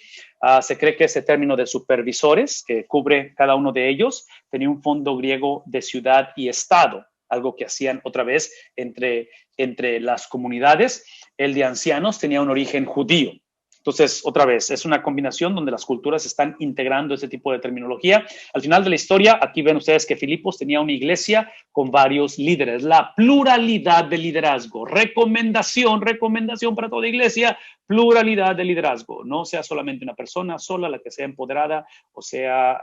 Se cree que ese término de supervisores, que cubre cada uno de ellos, tenía un fondo griego de ciudad y estado, algo que hacían otra vez entre las comunidades. El de ancianos tenía un origen judío. Entonces, otra vez, es una combinación donde las culturas están integrando este tipo de terminología. Al final de la historia, aquí ven ustedes que Filipos tenía una iglesia con varios líderes. La pluralidad de liderazgo. Recomendación para toda iglesia, pluralidad de liderazgo. No sea solamente una persona sola la que sea empoderada o sea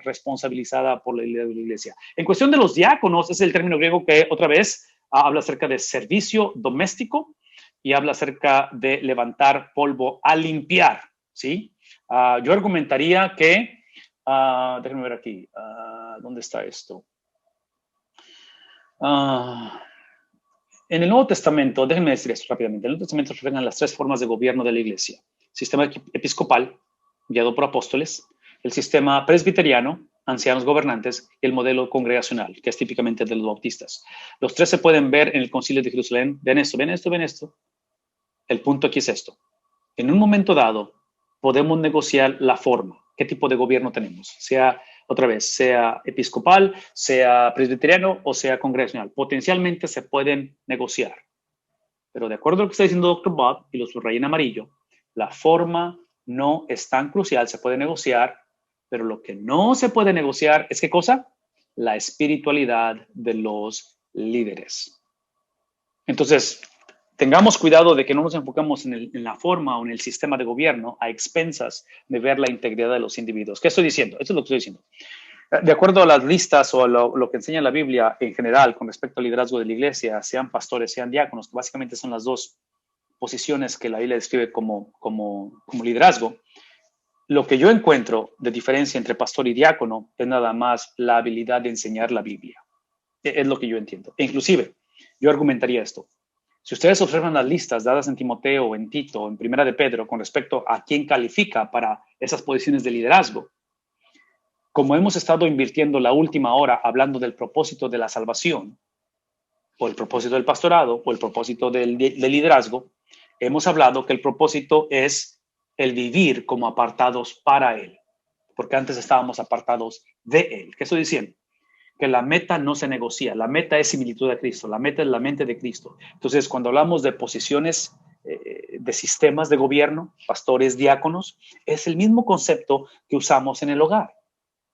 responsabilizada por la iglesia. En cuestión de los diáconos, es el término griego que otra vez habla acerca de servicio doméstico y habla acerca de levantar polvo a limpiar, ¿sí? Yo argumentaría que, déjenme ver aquí, ¿dónde está esto? En el Nuevo Testamento, déjenme decir esto rápidamente, en el Nuevo Testamento se reflejan las tres formas de gobierno de la iglesia. Sistema episcopal, guiado por apóstoles, el sistema presbiteriano, ancianos gobernantes, y el modelo congregacional, que es típicamente de los bautistas. Los tres se pueden ver en el Concilio de Jerusalén. Ven esto. El punto aquí es esto. En un momento dado, podemos negociar la forma. ¿Qué tipo de gobierno tenemos? Sea, otra vez, sea episcopal, sea presbiteriano o sea congregacional. Potencialmente se pueden negociar. Pero de acuerdo a lo que está diciendo Dr. Bob, y lo subrayé en amarillo, la forma no es tan crucial, se puede negociar, pero lo que no se puede negociar es ¿qué cosa? La espiritualidad de los líderes. Entonces, tengamos cuidado de que no nos enfoquemos en la forma o en el sistema de gobierno a expensas de ver la integridad de los individuos. ¿Qué estoy diciendo? Esto es lo que estoy diciendo. De acuerdo a las listas o lo que enseña la Biblia en general con respecto al liderazgo de la iglesia, sean pastores, sean diáconos, que básicamente son las dos posiciones que la Biblia describe como liderazgo, lo que yo encuentro de diferencia entre pastor y diácono es nada más la habilidad de enseñar la Biblia. Es lo que yo entiendo. E inclusive, yo argumentaría esto. Si ustedes observan las listas dadas en Timoteo, en Tito, en Primera de Pedro, con respecto a quién califica para esas posiciones de liderazgo, como hemos estado invirtiendo la última hora hablando del propósito de la salvación, o el propósito del pastorado, o el propósito del liderazgo, hemos hablado que el propósito es el vivir como apartados para Él, porque antes estábamos apartados de Él. ¿Qué estoy diciendo? Que la meta no se negocia, la meta es similitud a Cristo, la meta es la mente de Cristo. Entonces, cuando hablamos de posiciones, de sistemas de gobierno, pastores, diáconos, es el mismo concepto que usamos en el hogar.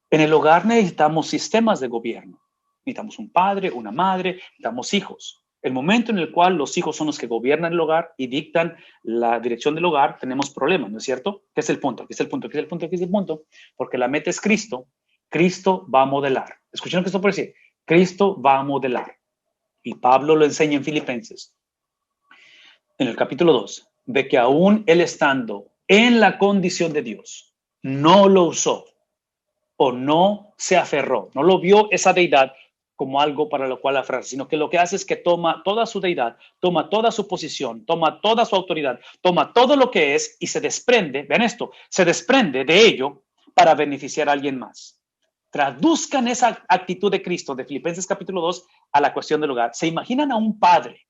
En el hogar necesitamos sistemas de gobierno. Necesitamos un padre, una madre, necesitamos hijos. El momento en el cual los hijos son los que gobiernan el hogar y dictan la dirección del hogar, tenemos problemas, ¿no es cierto? ¿Qué es el punto? Aquí es el punto, aquí es el punto, aquí es el punto. Porque la meta es Cristo. Cristo va a modelar. ¿Escucharon que esto puede decir? Cristo va a modelar. Y Pablo lo enseña en Filipenses, en el capítulo 2, de que aún él estando en la condición de Dios, no lo usó o no se aferró, no lo vio esa deidad como algo para lo cual aferrarse, sino que lo que hace es que toma toda su deidad, toma toda su posición, toma toda su autoridad, toma todo lo que es y se desprende, vean esto, se desprende de ello para beneficiar a alguien más. Traduzcan esa actitud de Cristo de Filipenses capítulo 2 a la cuestión del hogar. ¿Se imaginan a un padre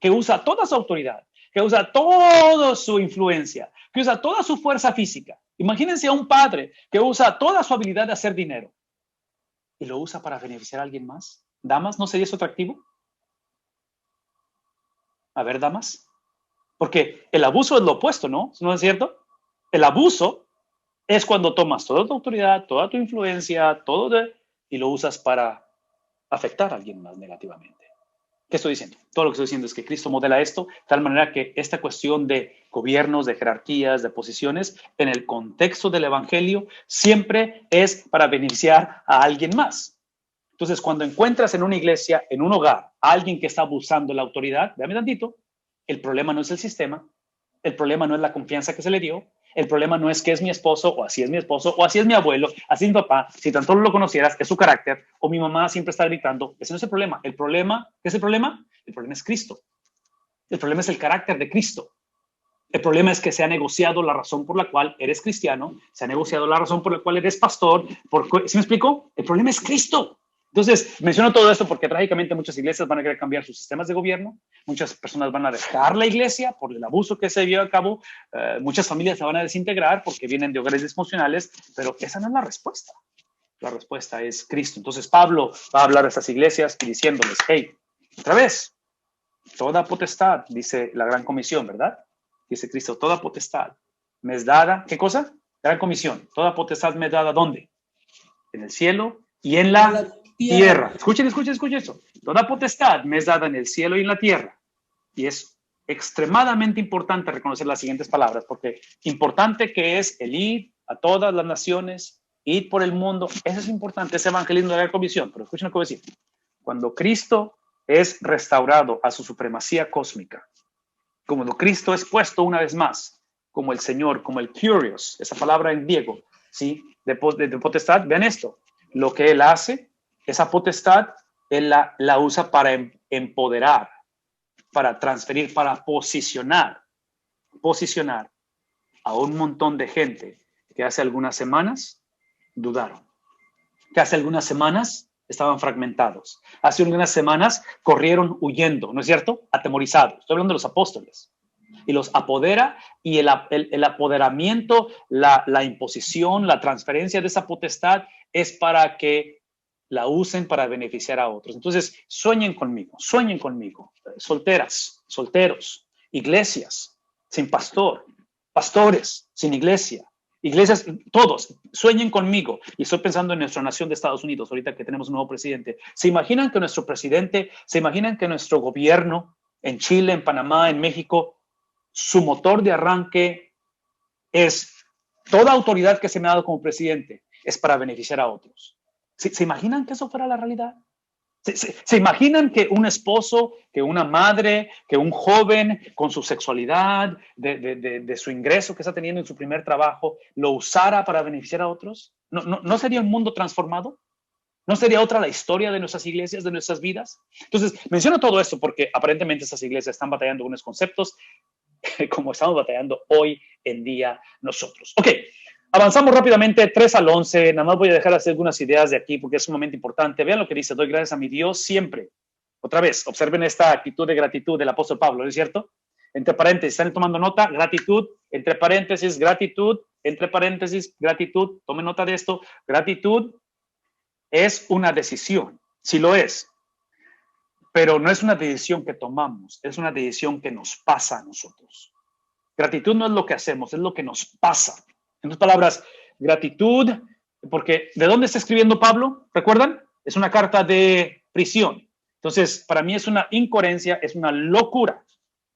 que usa toda su autoridad, que usa toda su influencia, que usa toda su fuerza física? Imagínense a un padre que usa toda su habilidad de hacer dinero y lo usa para beneficiar a alguien más. ¿Damas, no sería eso atractivo? A ver, damas, Porque el abuso es lo opuesto, ¿no? ¿No es cierto? El abuso es cuando tomas toda tu autoridad, toda tu influencia, y lo usas para afectar a alguien más negativamente. ¿Qué estoy diciendo? Todo lo que estoy diciendo es que Cristo modela esto de tal manera que esta cuestión de gobiernos, de jerarquías, de posiciones, en el contexto del evangelio, siempre es para beneficiar a alguien más. Entonces, cuando encuentras en una iglesia, en un hogar, a alguien que está abusando la autoridad, véame tantito, el problema no es el sistema, el problema no es la confianza que se le dio, el problema no es que es mi esposo, o así es mi esposo, o así es mi abuelo, así es mi papá, si tan solo lo conocieras, es su carácter, o mi mamá siempre está gritando. Ese no es el problema. El problema, ¿qué es el problema? El problema es Cristo. El problema es el carácter de Cristo. El problema es que se ha negociado la razón por la cual eres cristiano, se ha negociado la razón por la cual eres pastor. ¿Sí me explico? El problema es Cristo. Entonces, menciono todo esto porque trágicamente muchas iglesias van a querer cambiar sus sistemas de gobierno, muchas personas van a dejar la iglesia por el abuso que se lleva a cabo, muchas familias se van a desintegrar porque vienen de hogares disfuncionales, pero esa no es la respuesta. La respuesta es Cristo. Entonces, Pablo va a hablar a estas iglesias y diciéndoles, hey, otra vez, toda potestad, dice la Gran Comisión, ¿verdad? Dice Cristo, toda potestad me es dada, ¿qué cosa? Gran Comisión, toda potestad me es dada, ¿dónde? En el cielo y en la tierra. Escuchen eso. Toda potestad me es dada en el cielo y en la tierra. Y es extremadamente importante reconocer las siguientes palabras, porque importante que es el ir a todas las naciones, ir por el mundo, eso es importante, ese evangelismo de la Gran Comisión. Pero escuchen lo que voy a decir. Cuando Cristo es restaurado a su supremacía cósmica, como Cristo es puesto una vez más como el Señor, como el Kyrios, esa palabra en griego, ¿sí? de potestad, vean esto, lo que Él hace, esa potestad, Él la usa para empoderar, para transferir, para posicionar a un montón de gente que hace algunas semanas dudaron, que hace algunas semanas estaban fragmentados, hace algunas semanas corrieron huyendo, ¿no es cierto? Atemorizados. Estoy hablando de los apóstoles. Y los apodera, y el apoderamiento, la imposición, la transferencia de esa potestad es para que la usen para beneficiar a otros. Entonces, sueñen conmigo, solteras, solteros, iglesias sin pastor, pastores sin iglesia, iglesias, todos, sueñen conmigo. Y estoy pensando en nuestra nación de Estados Unidos, ahorita que tenemos un nuevo presidente. ¿Se imaginan que nuestro presidente, se imaginan que nuestro gobierno en Chile, en Panamá, en México, su motor de arranque es toda autoridad que se me ha dado como presidente es para beneficiar a otros? ¿Se imaginan que eso fuera la realidad? ¿Se imaginan que un esposo, que una madre, que un joven con su sexualidad, de su ingreso que está teniendo en su primer trabajo, lo usara para beneficiar a otros? ¿No sería un mundo transformado? ¿No sería otra la historia de nuestras iglesias, de nuestras vidas? Entonces, menciono todo esto porque aparentemente estas iglesias están batallando con unos conceptos como estamos batallando hoy en día nosotros. Ok, avanzamos rápidamente, 3 al 11. Nada más voy a dejar hacer algunas ideas de aquí porque es sumamente importante. Vean lo que dice, doy gracias a mi Dios siempre. Otra vez, observen esta actitud de gratitud del apóstol Pablo, ¿no es cierto? Entre paréntesis, ¿están tomando nota? Gratitud, entre paréntesis, gratitud, entre paréntesis, gratitud. Tomen nota de esto. Gratitud es una decisión, sí lo es. Pero no es una decisión que tomamos, es una decisión que nos pasa a nosotros. Gratitud no es lo que hacemos, es lo que nos pasa. En otras palabras, gratitud, porque ¿de dónde está escribiendo Pablo? ¿Recuerdan? Es una carta de prisión. Entonces, para mí es una incoherencia, es una locura.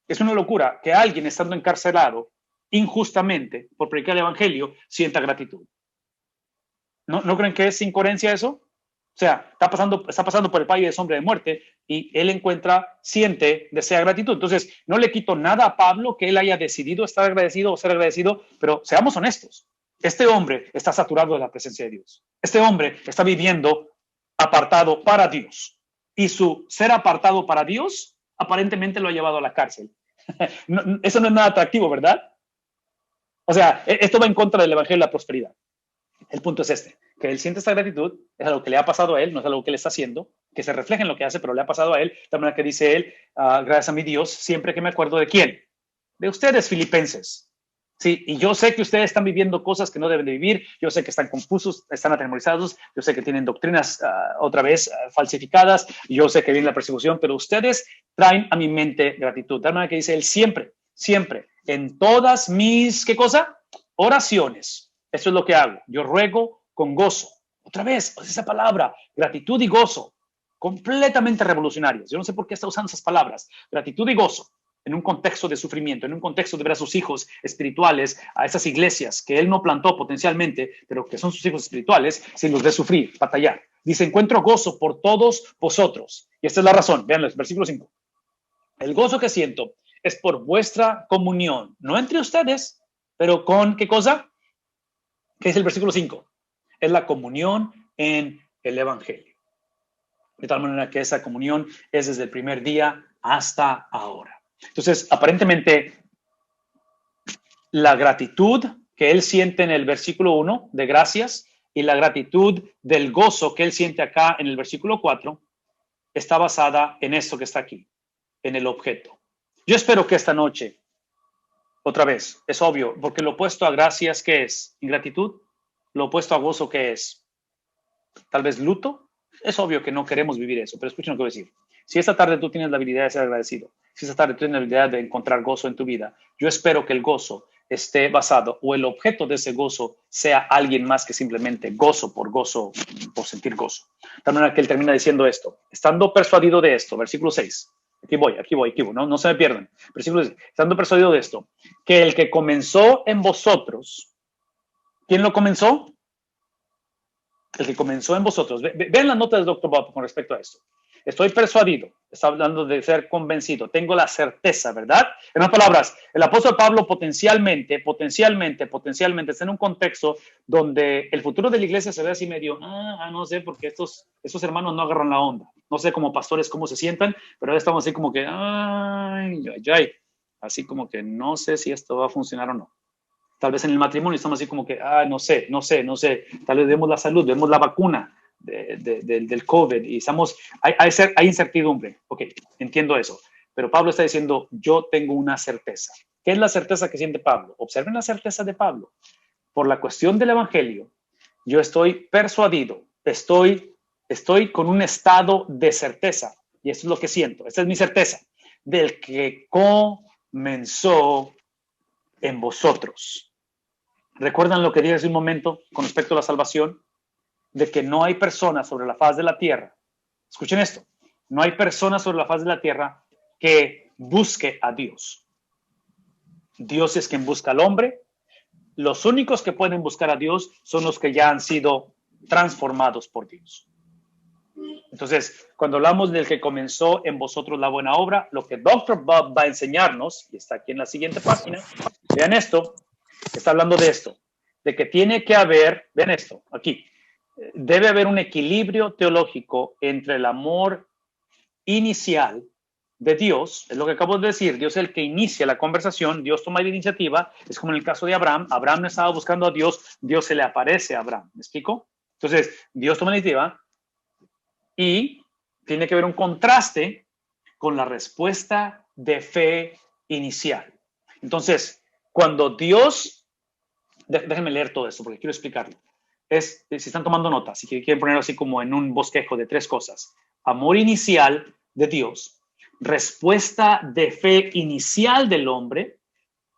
Es una locura que alguien estando encarcelado injustamente por predicar el evangelio sienta gratitud. ¿No creen que es incoherencia eso? O sea, está pasando por el valle de sombra de muerte y él siente, desea gratitud. Entonces, no le quito nada a Pablo que él haya decidido estar agradecido o ser agradecido, pero seamos honestos. Este hombre está saturado de la presencia de Dios. Este hombre está viviendo apartado para Dios. Y su ser apartado para Dios aparentemente lo ha llevado a la cárcel. Eso no es nada atractivo, ¿verdad? O sea, esto va en contra del evangelio de la prosperidad. El punto es este, que él siente esta gratitud, es algo que le ha pasado a él, no es algo que él está haciendo, que se refleja en lo que hace, pero le ha pasado a él, de tal manera que dice él, gracias a mi Dios, siempre que me acuerdo de quién, de ustedes filipenses. Sí, y yo sé que ustedes están viviendo cosas que no deben de vivir, yo sé que están confusos, están atemorizados, yo sé que tienen doctrinas otra vez falsificadas, yo sé que viene la persecución, pero ustedes traen a mi mente gratitud, de tal manera que dice él siempre siempre, en todas mis, ¿qué cosa? Oraciones. Eso es lo que hago. Yo ruego con gozo. Otra vez, esa palabra, gratitud y gozo, completamente revolucionarias. Yo no sé por qué está usando esas palabras, gratitud y gozo, en un contexto de sufrimiento, en un contexto de ver a sus hijos espirituales, a esas iglesias que él no plantó potencialmente, pero que son sus hijos espirituales, sin los de sufrir, batallar. Dice, encuentro gozo por todos vosotros. Y esta es la razón. Vean, versículo 5. El gozo que siento es por vuestra comunión, no entre ustedes, pero con, ¿qué cosa? ¿Qué es el versículo 5? Es la comunión en el evangelio. De tal manera que esa comunión es desde el primer día hasta ahora. Entonces, aparentemente, la gratitud que él siente en el versículo 1 de gracias y la gratitud del gozo que él siente acá en el versículo 4 está basada en esto que está aquí, en el objeto. Yo espero que esta noche, otra vez, es obvio, porque lo opuesto a gracias, ¿qué es? Ingratitud. Lo opuesto a gozo, ¿qué es? Tal vez luto. Es obvio que no queremos vivir eso, pero escuchen lo que voy a decir. Si esta tarde tú tienes la habilidad de ser agradecido, si esta tarde tú tienes la habilidad de encontrar gozo en tu vida, yo espero que el gozo esté basado o el objeto de ese gozo sea alguien más que simplemente gozo, por sentir gozo. De tal manera que él termina diciendo esto, estando persuadido de esto, versículo 6. Aquí voy, no se me pierdan. Versículo 6, estando persuadido de esto, que el que comenzó en vosotros, ¿quién lo comenzó? El que comenzó en vosotros. Vean la nota del Dr. Bob con respecto a esto. Estoy persuadido, está hablando de ser convencido, tengo la certeza, ¿verdad? En otras palabras, el apóstol Pablo potencialmente está en un contexto donde el futuro de la iglesia se ve así medio, no sé, porque estos hermanos no agarran la onda. No sé como pastores cómo se sientan, pero ahora estamos así como que, así como que no sé si esto va a funcionar o no. Tal vez en el matrimonio estamos así como que, no sé. Tal vez vemos la salud, vemos la vacuna del COVID y hay incertidumbre. Ok, entiendo eso. Pero Pablo está diciendo, yo tengo una certeza. ¿Qué es la certeza que siente Pablo? Observen la certeza de Pablo. Por la cuestión del evangelio, yo estoy persuadido, estoy con un estado de certeza. Y esto es lo que siento. Esta es mi certeza. Del que comenzó en vosotros. ¿Recuerdan lo que dije hace un momento con respecto a la salvación? De que no hay persona sobre la faz de la tierra. Escuchen esto. No hay persona sobre la faz de la tierra que busque a Dios. Dios es quien busca al hombre. Los únicos que pueden buscar a Dios son los que ya han sido transformados por Dios. Entonces, cuando hablamos del que comenzó en vosotros la buena obra, lo que Dr. Bob va a enseñarnos, y está aquí en la siguiente página, vean esto, está hablando de esto, de que tiene que haber, vean esto, aquí, debe haber un equilibrio teológico entre el amor inicial de Dios, es lo que acabo de decir, Dios es el que inicia la conversación, Dios toma la iniciativa, es como en el caso de Abraham no estaba buscando a Dios, Dios se le aparece a Abraham, ¿me explico? Entonces, Dios toma la iniciativa y tiene que haber un contraste con la respuesta de fe inicial. Entonces, cuando Dios, déjenme leer todo esto porque quiero explicarlo. Si están tomando nota, si quieren ponerlo así como en un bosquejo de 3 cosas. Amor inicial de Dios, respuesta de fe inicial del hombre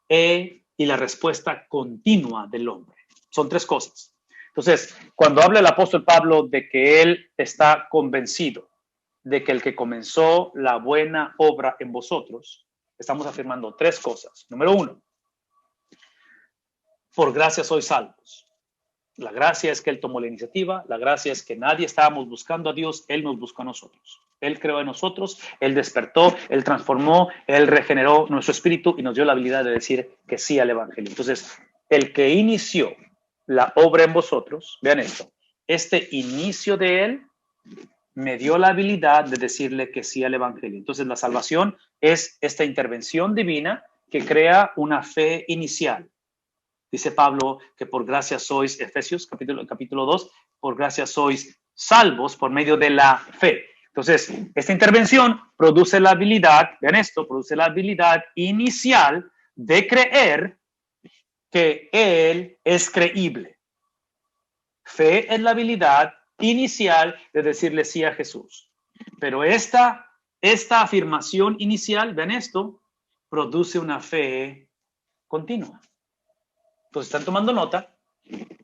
y la respuesta continua del hombre. Son 3 cosas. Entonces, cuando habla el apóstol Pablo de que él está convencido de que el que comenzó la buena obra en vosotros, estamos afirmando 3 cosas. Número 1, por gracia sois salvos. La gracia es que él tomó la iniciativa, la gracia es que nadie estábamos buscando a Dios, él nos buscó a nosotros. Él creó en nosotros, él despertó, él transformó, él regeneró nuestro espíritu y nos dio la habilidad de decir que sí al evangelio. Entonces, el que inició la obra en vosotros, vean esto, este inicio de él me dio la habilidad de decirle que sí al evangelio. Entonces, la salvación es esta intervención divina que crea una fe inicial. Dice Pablo que por gracia sois, Efesios capítulo 2, por gracia sois salvos por medio de la fe. Entonces, esta intervención produce la habilidad, vean esto, produce la habilidad inicial de creer que Él es creíble. Fe es la habilidad inicial de decirle sí a Jesús. Pero esta afirmación inicial, vean esto, produce una fe continua. Entonces, están tomando nota.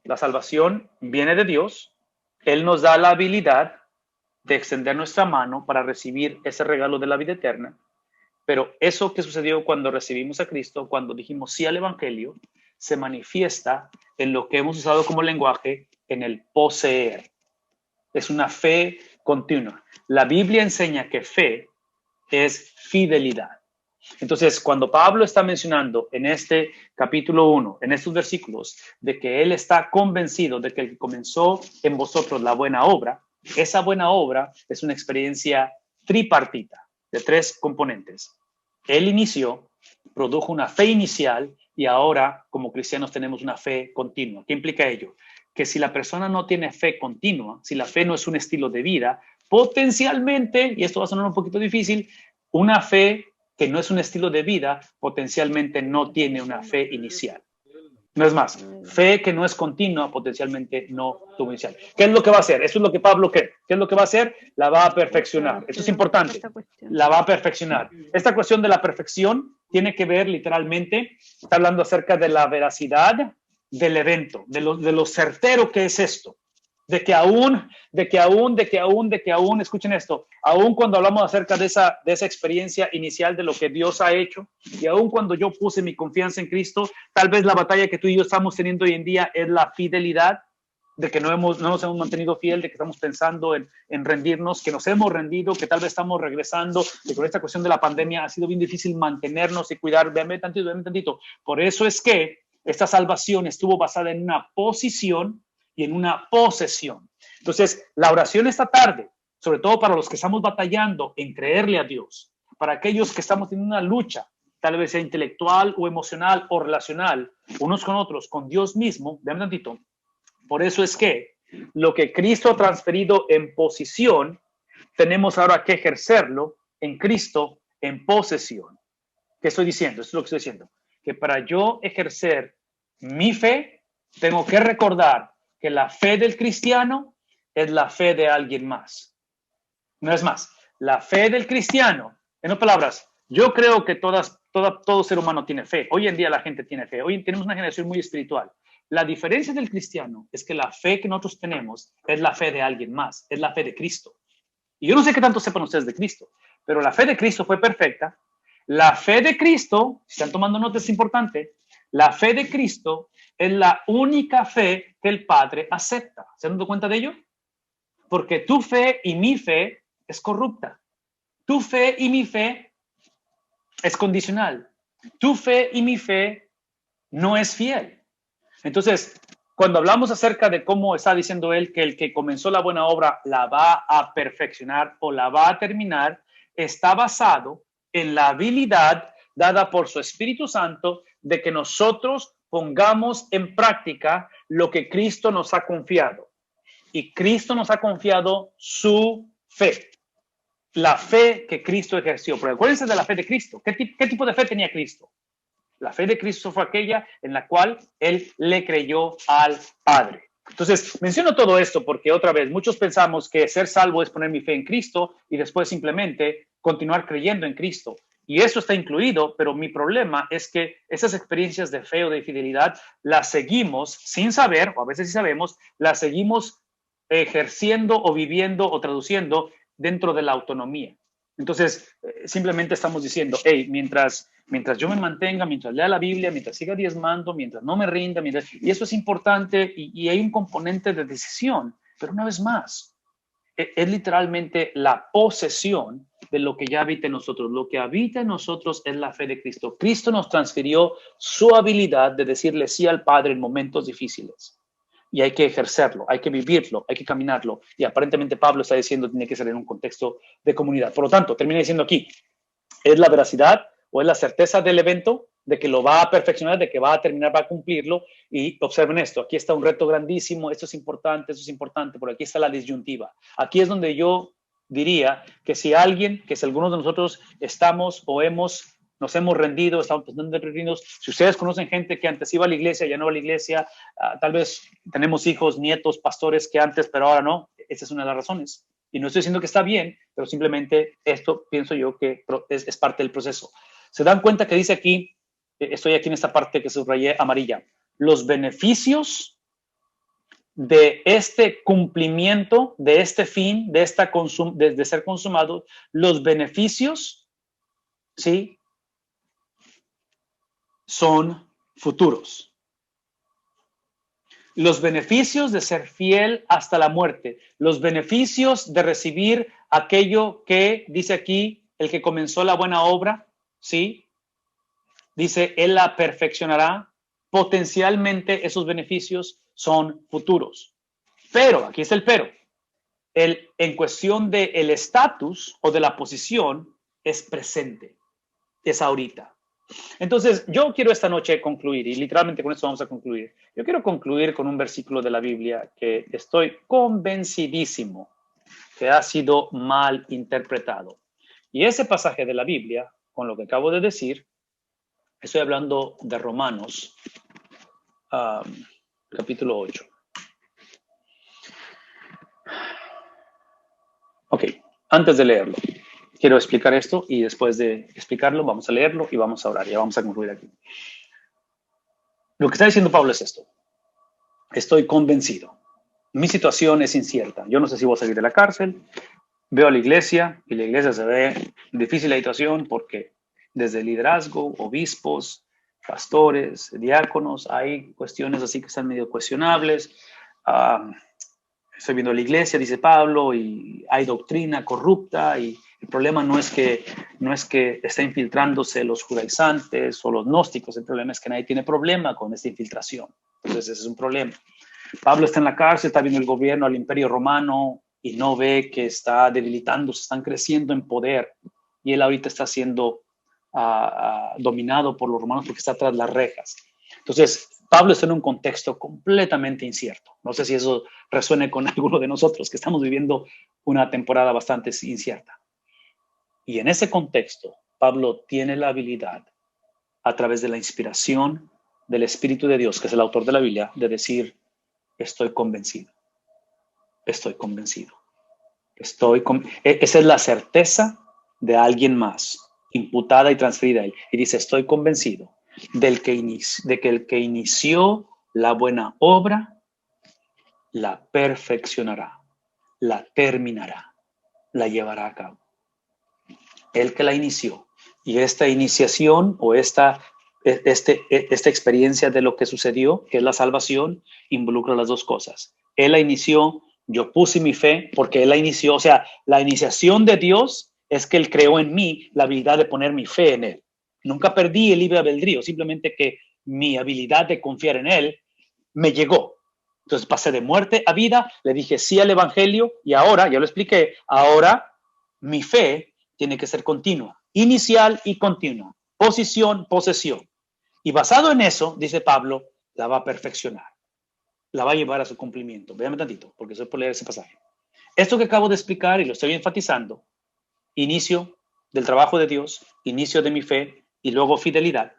La salvación viene de Dios. Él nos da la habilidad de extender nuestra mano para recibir ese regalo de la vida eterna. Pero eso que sucedió cuando recibimos a Cristo, cuando dijimos sí al Evangelio, se manifiesta en lo que hemos usado como lenguaje, en el poseer. Es una fe continua. La Biblia enseña que fe es fidelidad. Entonces, cuando Pablo está mencionando en este capítulo 1, en estos versículos, de que él está convencido de que el que comenzó en vosotros la buena obra, esa buena obra es una experiencia tripartita, de 3 componentes. Él inició, produjo una fe inicial y ahora, como cristianos, tenemos una fe continua. ¿Qué implica ello? Que si la persona no tiene fe continua, si la fe no es un estilo de vida, potencialmente, y esto va a sonar un poquito difícil, una fe que no es un estilo de vida, potencialmente no tiene una fe inicial. No es más, fe que no es continua, potencialmente no tuvo inicial. ¿Qué es lo que va a hacer? Eso es lo que Pablo cree. ¿Qué es lo que va a hacer? La va a perfeccionar. Esto es importante. La va a perfeccionar. Esta cuestión de la perfección tiene que ver literalmente, está hablando acerca de la veracidad del evento, de lo certero que es esto. De que aún, escuchen esto, aún cuando hablamos acerca de esa experiencia inicial de lo que Dios ha hecho, y aún cuando yo puse mi confianza en Cristo, tal vez la batalla que tú y yo estamos teniendo hoy en día es la fidelidad, de que no nos hemos mantenido fiel, de que estamos pensando en rendirnos, que nos hemos rendido, que tal vez estamos regresando, que con esta cuestión de la pandemia ha sido bien difícil mantenernos y cuidar, véanme tantito. Por eso es que esta salvación estuvo basada en una posición y en una posesión. Entonces, la oración esta tarde, sobre todo para los que estamos batallando en creerle a Dios, para aquellos que estamos en una lucha, tal vez sea intelectual o emocional o relacional, unos con otros, con Dios mismo, vean tantito. Por eso es que lo que Cristo ha transferido en posición, tenemos ahora que ejercerlo en Cristo en posesión. ¿Qué estoy diciendo? Esto es lo que estoy diciendo. Que para yo ejercer mi fe, tengo que recordar que la fe del cristiano es la fe de alguien más. No es más, la fe del cristiano, en otras palabras, yo creo que todo ser humano tiene fe. Hoy en día la gente tiene fe. Hoy tenemos una generación muy espiritual. La diferencia del cristiano es que la fe que nosotros tenemos es la fe de alguien más, es la fe de Cristo. Y yo no sé qué tanto sepan ustedes de Cristo, pero la fe de Cristo fue perfecta. La fe de Cristo, si están tomando notas, es importante, la fe de Cristo es la única fe que el Padre acepta. ¿Se han dado cuenta de ello? Porque tu fe y mi fe es corrupta. Tu fe y mi fe es condicional. Tu fe y mi fe no es fiel. Entonces, cuando hablamos acerca de cómo está diciendo él que el que comenzó la buena obra la va a perfeccionar o la va a terminar, está basado en la habilidad dada por su Espíritu Santo de que nosotros pongamos en práctica lo que Cristo nos ha confiado. Y Cristo nos ha confiado su fe. La fe que Cristo ejerció. Pero acuérdense de la fe de Cristo. ¿Qué tipo de fe tenía Cristo? La fe de Cristo fue aquella en la cual él le creyó al Padre. Entonces, menciono todo esto porque otra vez, muchos pensamos que ser salvo es poner mi fe en Cristo y después simplemente continuar creyendo en Cristo. Y eso está incluido, pero mi problema es que esas experiencias de fe o de fidelidad las seguimos sin saber, o a veces sí sabemos, las seguimos ejerciendo o viviendo o traduciendo dentro de la autonomía. Entonces, simplemente estamos diciendo, hey, mientras yo me mantenga, mientras lea la Biblia, mientras siga diezmando, mientras no me rinda, y eso es importante y hay un componente de decisión, pero una vez más, es literalmente la posesión de lo que ya habita en nosotros. Lo que habita en nosotros es la fe de Cristo. Cristo nos transfirió su habilidad de decirle sí al Padre en momentos difíciles. Y hay que ejercerlo, hay que vivirlo, hay que caminarlo. Y aparentemente Pablo está diciendo que tiene que ser en un contexto de comunidad. Por lo tanto, termina diciendo aquí, es la veracidad o es la certeza del evento de que lo va a perfeccionar, de que va a terminar, va a cumplirlo. Y observen esto, aquí está un reto grandísimo, esto es importante, por aquí está la disyuntiva. Aquí es donde yo diría que si alguien, que si algunos de nosotros estamos o nos hemos rendido, estamos pensando en rendirnos. Si ustedes conocen gente que antes iba a la iglesia, ya no va a la iglesia, tal vez tenemos hijos, nietos, pastores que antes, pero ahora no, esa es una de las razones. Y no estoy diciendo que está bien, pero simplemente esto pienso yo que es parte del proceso. Se dan cuenta que dice aquí, estoy aquí en esta parte que subrayé amarilla, los beneficios de este cumplimiento, de este fin, de ser consumado, los beneficios, ¿sí?, son futuros. Los beneficios de ser fiel hasta la muerte, los beneficios de recibir aquello que dice aquí, el que comenzó la buena obra, ¿sí?, dice, él la perfeccionará. Potencialmente esos beneficios son futuros. Pero, aquí está el pero, en cuestión del estatus o de la posición, es presente, es ahorita. Entonces, yo quiero esta noche concluir, y literalmente con esto vamos a concluir. Yo quiero concluir con un versículo de la Biblia que estoy convencidísimo que ha sido mal interpretado. Y ese pasaje de la Biblia, con lo que acabo de decir, estoy hablando de Romanos, capítulo 8. Ok, antes de leerlo, quiero explicar esto y después de explicarlo vamos a leerlo y vamos a orar. Ya vamos a concluir aquí. Lo que está diciendo Pablo es esto. Estoy convencido. Mi situación es incierta. Yo no sé si voy a salir de la cárcel. Veo a la iglesia y la iglesia se ve difícil la situación porque desde el liderazgo, obispos, pastores, diáconos, hay cuestiones así que están medio cuestionables. Estoy viendo la iglesia, dice Pablo, y hay doctrina corrupta y el problema no es que estén infiltrándose los judaizantes o los gnósticos, el problema es que nadie tiene problema con esta infiltración. Entonces ese es un problema. Pablo está en la cárcel, está viendo el gobierno al Imperio Romano y no ve que está debilitándose, están creciendo en poder y él ahorita está siendo dominado por los romanos porque está tras las rejas. Entonces, Pablo está en un contexto completamente incierto. No sé si eso resuene con alguno de nosotros que estamos viviendo una temporada bastante incierta. Y en ese contexto, Pablo tiene la habilidad, a través de la inspiración del Espíritu de Dios, que es el autor de la Biblia, de decir, estoy convencido. Estoy convencido. Esa es la certeza de alguien más, imputada y transferida a él. Y dice, estoy convencido de que el que inició la buena obra, la perfeccionará, la terminará, la llevará a cabo. El que la inició. Y esta iniciación o esta experiencia de lo que sucedió, que es la salvación, involucra las dos cosas. Él la inició, yo puse mi fe porque él la inició. O sea, la iniciación de Dios es que él creó en mí la habilidad de poner mi fe en él. Nunca perdí el libre albedrío, simplemente que mi habilidad de confiar en él me llegó. Entonces pasé de muerte a vida, le dije sí al evangelio y ahora, ya lo expliqué, ahora mi fe tiene que ser continua, inicial y continua, posición, posesión. Y basado en eso, dice Pablo, la va a perfeccionar, la va a llevar a su cumplimiento. Véame tantito, porque estoy por leer ese pasaje. Esto que acabo de explicar y lo estoy enfatizando, inicio del trabajo de Dios, inicio de mi fe y luego fidelidad.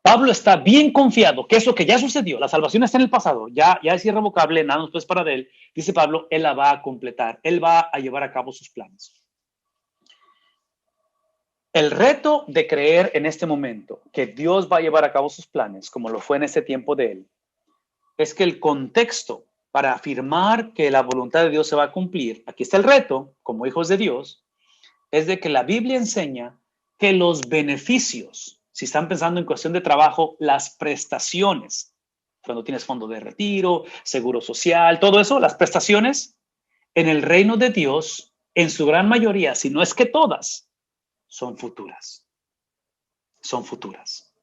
Pablo está bien confiado que eso que ya sucedió, la salvación está en el pasado, ya es irrevocable, nada nos puede parar de él. Dice Pablo, él la va a completar, él va a llevar a cabo sus planes. El reto de creer en este momento que Dios va a llevar a cabo sus planes, como lo fue en este tiempo de él, es que el contexto para afirmar que la voluntad de Dios se va a cumplir, aquí está el reto, como hijos de Dios, es de que la Biblia enseña que los beneficios, si están pensando en cuestión de trabajo, las prestaciones, cuando tienes fondo de retiro, seguro social, todo eso, las prestaciones en el reino de Dios, en su gran mayoría, si no es que todas, son futuras. Son futuras.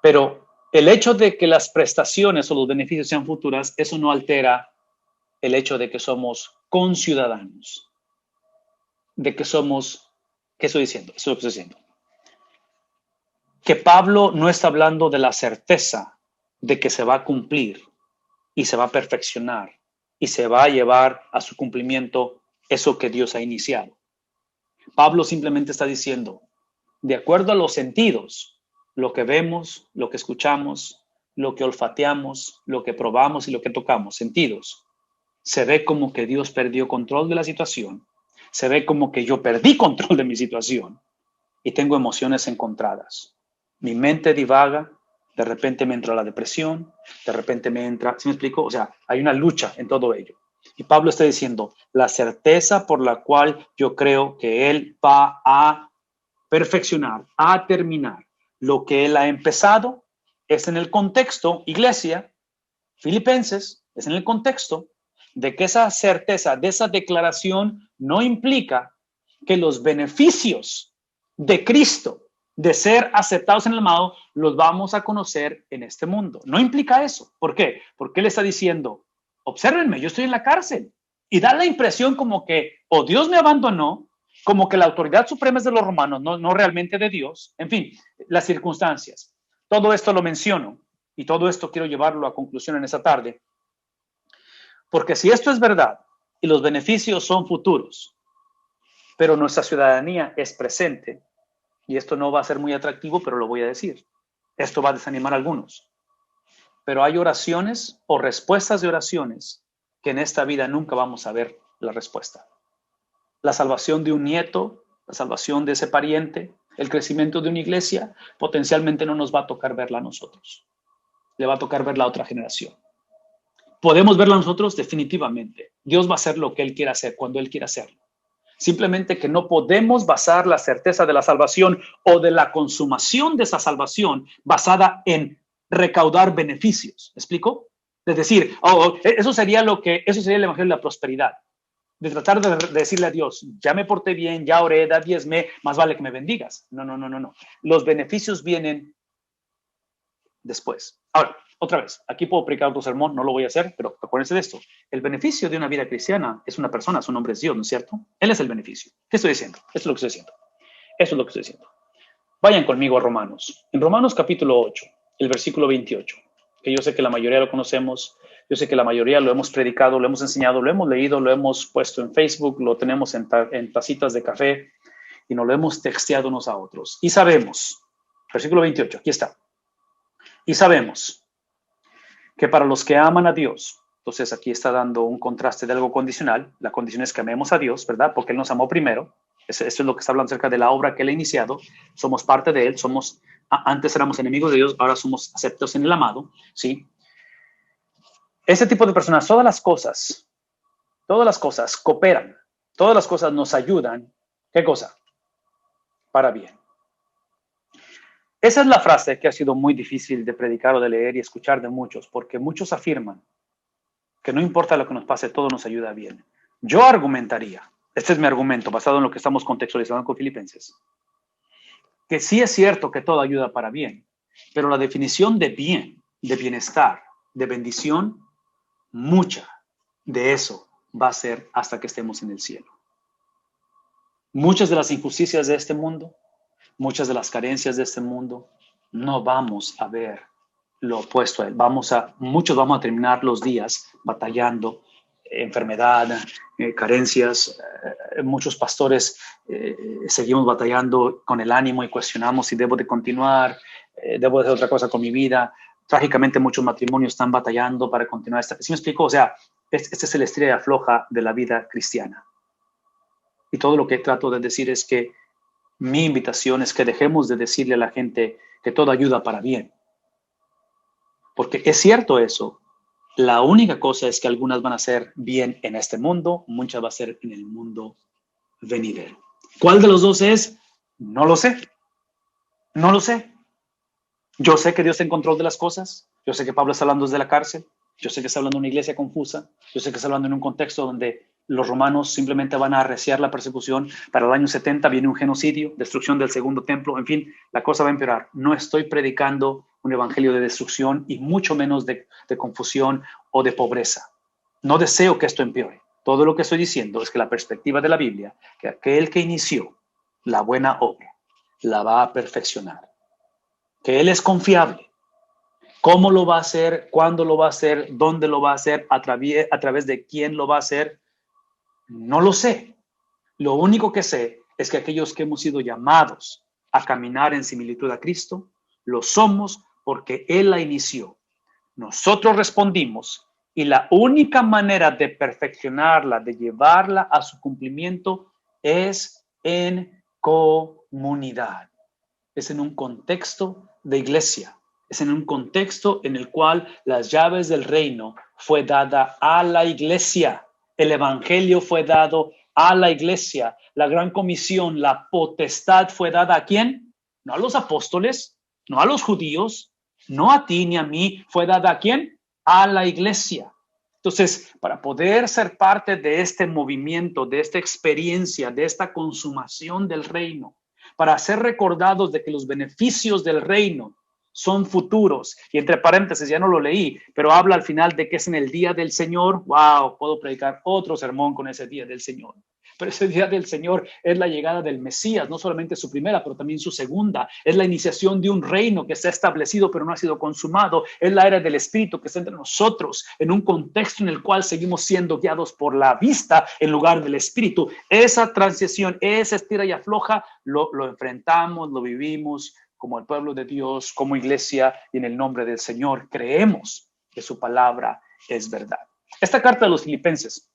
Pero el hecho de que las prestaciones o los beneficios sean futuras, eso no altera el hecho de que somos conciudadanos. De que somos, ¿qué estoy diciendo? Eso es lo que estoy diciendo. Que Pablo no está hablando de la certeza de que se va a cumplir y se va a perfeccionar y se va a llevar a su cumplimiento eso que Dios ha iniciado. Pablo simplemente está diciendo, de acuerdo a los sentidos, lo que vemos, lo que escuchamos, lo que olfateamos, lo que probamos y lo que tocamos, sentidos, se ve como que Dios perdió control de la situación, se ve como que yo perdí control de mi situación y tengo emociones encontradas. Mi mente divaga, de repente me entra la depresión, de repente me entra, ¿sí me explico? O sea, hay una lucha en todo ello. Y Pablo está diciendo, la certeza por la cual yo creo que Él va a perfeccionar, a terminar lo que Él ha empezado, es en el contexto, iglesia, Filipenses, es en el contexto de que esa certeza, de esa declaración, no implica que los beneficios de Cristo, de ser aceptados en el amado, los vamos a conocer en este mundo. No implica eso. ¿Por qué? Porque Él está diciendo, obsérvenme, yo estoy en la cárcel. Y da la impresión como que o Dios me abandonó, como que la autoridad suprema es de los romanos, no realmente de Dios. En fin, las circunstancias. Todo esto lo menciono y todo esto quiero llevarlo a conclusión en esta tarde. Porque si esto es verdad y los beneficios son futuros, pero nuestra ciudadanía es presente, y esto no va a ser muy atractivo, pero lo voy a decir. Esto va a desanimar a algunos. Pero hay oraciones o respuestas de oraciones que en esta vida nunca vamos a ver la respuesta. La salvación de un nieto, la salvación de ese pariente, el crecimiento de una iglesia, potencialmente no nos va a tocar verla a nosotros. Le va a tocar verla a otra generación. ¿Podemos verla nosotros? Definitivamente. Dios va a hacer lo que Él quiera hacer, cuando Él quiera hacerlo. Simplemente que no podemos basar la certeza de la salvación o de la consumación de esa salvación basada en recaudar beneficios. ¿Me explico? Es decir, eso sería el evangelio de la prosperidad. De tratar de decirle a Dios, ya me porté bien, ya oré, da diezmé, más vale que me bendigas. No. Los beneficios vienen después. Ahora, otra vez, aquí puedo predicar otro sermón, no lo voy a hacer, pero acuérdense de esto. El beneficio de una vida cristiana es una persona, su nombre es Dios, ¿no es cierto? Él es el beneficio. ¿Qué estoy diciendo? Esto es lo que estoy diciendo. Vayan conmigo a Romanos. En Romanos capítulo 8, el versículo 28, que yo sé que la mayoría lo conocemos, yo sé que la mayoría lo hemos predicado, lo hemos enseñado, lo hemos leído, lo hemos puesto en Facebook, lo tenemos en tacitas de café y nos lo hemos texteado unos a otros. Y sabemos, versículo 28, aquí está. Y sabemos que para los que aman a Dios, entonces aquí está dando un contraste de algo condicional, la condición es que amemos a Dios, ¿verdad? Porque Él nos amó primero, esto es lo que está hablando acerca de la obra que Él ha iniciado, somos parte de Él, antes éramos enemigos de Dios, ahora somos aceptos en el amado, ¿sí? Ese tipo de personas, todas las cosas cooperan, todas las cosas nos ayudan, ¿qué cosa? Para bien. Esa es la frase que ha sido muy difícil de predicar o de leer y escuchar de muchos, porque muchos afirman que no importa lo que nos pase, todo nos ayuda bien. Yo argumentaría, este es mi argumento basado en lo que estamos contextualizando con Filipenses, que sí es cierto que todo ayuda para bien, pero la definición de bien, de bienestar, de bendición, mucha de eso va a ser hasta que estemos en el cielo. Muchas de las injusticias de este mundo, muchas de las carencias de este mundo, no vamos a ver lo opuesto a él. Muchos vamos a terminar los días batallando, enfermedad, carencias. Muchos pastores seguimos batallando con el ánimo y cuestionamos si debo de continuar, debo de hacer otra cosa con mi vida. Trágicamente muchos matrimonios están batallando para continuar. ¿Sí me explico? O sea, este es el estrella floja de la vida cristiana. Y todo lo que trato de decir es que mi invitación es que dejemos de decirle a la gente que todo ayuda para bien. Porque es cierto eso. La única cosa es que algunas van a ser bien en este mundo, muchas va a ser en el mundo venidero. ¿Cuál de los dos es? No lo sé. No lo sé. Yo sé que Dios está en control de las cosas. Yo sé que Pablo está hablando desde la cárcel. Yo sé que está hablando de una iglesia confusa. Yo sé que está hablando en un contexto donde los romanos simplemente van a arreciar la persecución. Para el año 70 viene un genocidio, destrucción del segundo templo. En fin, la cosa va a empeorar. No estoy predicando un evangelio de destrucción y mucho menos de confusión o de pobreza. No deseo que esto empeore. Todo lo que estoy diciendo es que la perspectiva de la Biblia, que aquel que inició la buena obra, la va a perfeccionar. Que Él es confiable. ¿Cómo lo va a hacer? ¿Cuándo lo va a hacer? ¿Dónde lo va a hacer? ¿A través de quién lo va a hacer? No lo sé. Lo único que sé es que aquellos que hemos sido llamados a caminar en similitud a Cristo, lo somos porque Él la inició. Nosotros respondimos y la única manera de perfeccionarla, de llevarla a su cumplimiento, es en comunidad, es en un contexto de iglesia, es en un contexto en el cual las llaves del reino fue dada a la iglesia, el evangelio fue dado a la iglesia, la gran comisión, la potestad fue dada ¿a quién? No a los apóstoles, no a los judíos, no a ti ni a mí, fue dada ¿a quién? A la iglesia. Entonces, para poder ser parte de este movimiento, de esta experiencia, de esta consumación del reino, para ser recordados de que los beneficios del reino son futuros, y entre paréntesis, ya no lo leí, pero habla al final de que es en el día del Señor. Wow, puedo predicar otro sermón con ese día del Señor. Pero ese día del Señor es la llegada del Mesías, no solamente su primera, pero también su segunda. Es la iniciación de un reino que se ha establecido, pero no ha sido consumado. Es la era del Espíritu que está entre nosotros, en un contexto en el cual seguimos siendo guiados por la vista en lugar del Espíritu. Esa transición, esa estira y afloja, lo enfrentamos, lo vivimos como el pueblo de Dios, como iglesia, y en el nombre del Señor creemos que su palabra es verdad. Esta carta de los Filipenses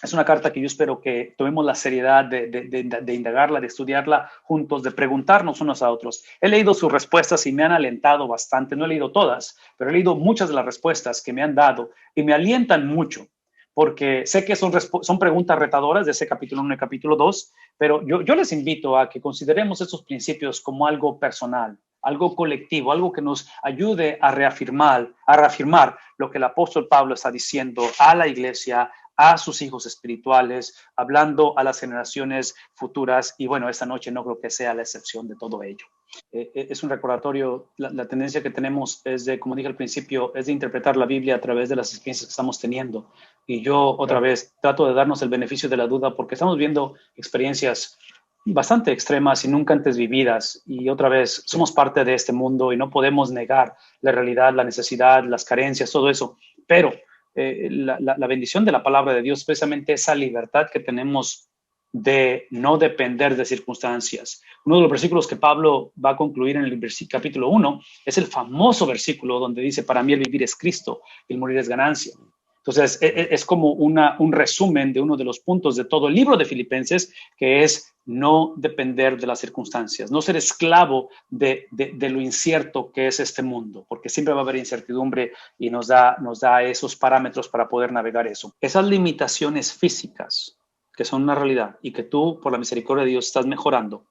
es una carta que yo espero que tomemos la seriedad de indagarla, de estudiarla juntos, de preguntarnos unos a otros. He leído sus respuestas y me han alentado bastante. No he leído todas, pero he leído muchas de las respuestas que me han dado y me alientan mucho, porque sé que son preguntas retadoras de ese capítulo 1 y capítulo 2, pero yo les invito a que consideremos estos principios como algo personal, algo colectivo, algo que nos ayude a reafirmar lo que el apóstol Pablo está diciendo a la iglesia, a sus hijos espirituales, hablando a las generaciones futuras. Y bueno, esta noche no creo que sea la excepción de todo ello. Es un recordatorio. La tendencia que tenemos es de, como dije al principio, es de interpretar la Biblia a través de las experiencias que estamos teniendo. Y yo otra vez trato de darnos el beneficio de la duda, porque estamos viendo experiencias bastante extremas y nunca antes vividas. Y otra vez, somos parte de este mundo y no podemos negar la realidad, la necesidad, las carencias, todo eso. Pero la bendición de la palabra de Dios, precisamente esa libertad que tenemos de no depender de circunstancias. Uno de los versículos que Pablo va a concluir en el capítulo 1 es el famoso versículo donde dice: para mí el vivir es Cristo y el morir es ganancia. Entonces, es como un resumen de uno de los puntos de todo el libro de Filipenses, que es no depender de las circunstancias, no ser esclavo de lo incierto que es este mundo, porque siempre va a haber incertidumbre y nos da esos parámetros para poder navegar eso. Esas limitaciones físicas, que son una realidad y que tú, por la misericordia de Dios, estás mejorando,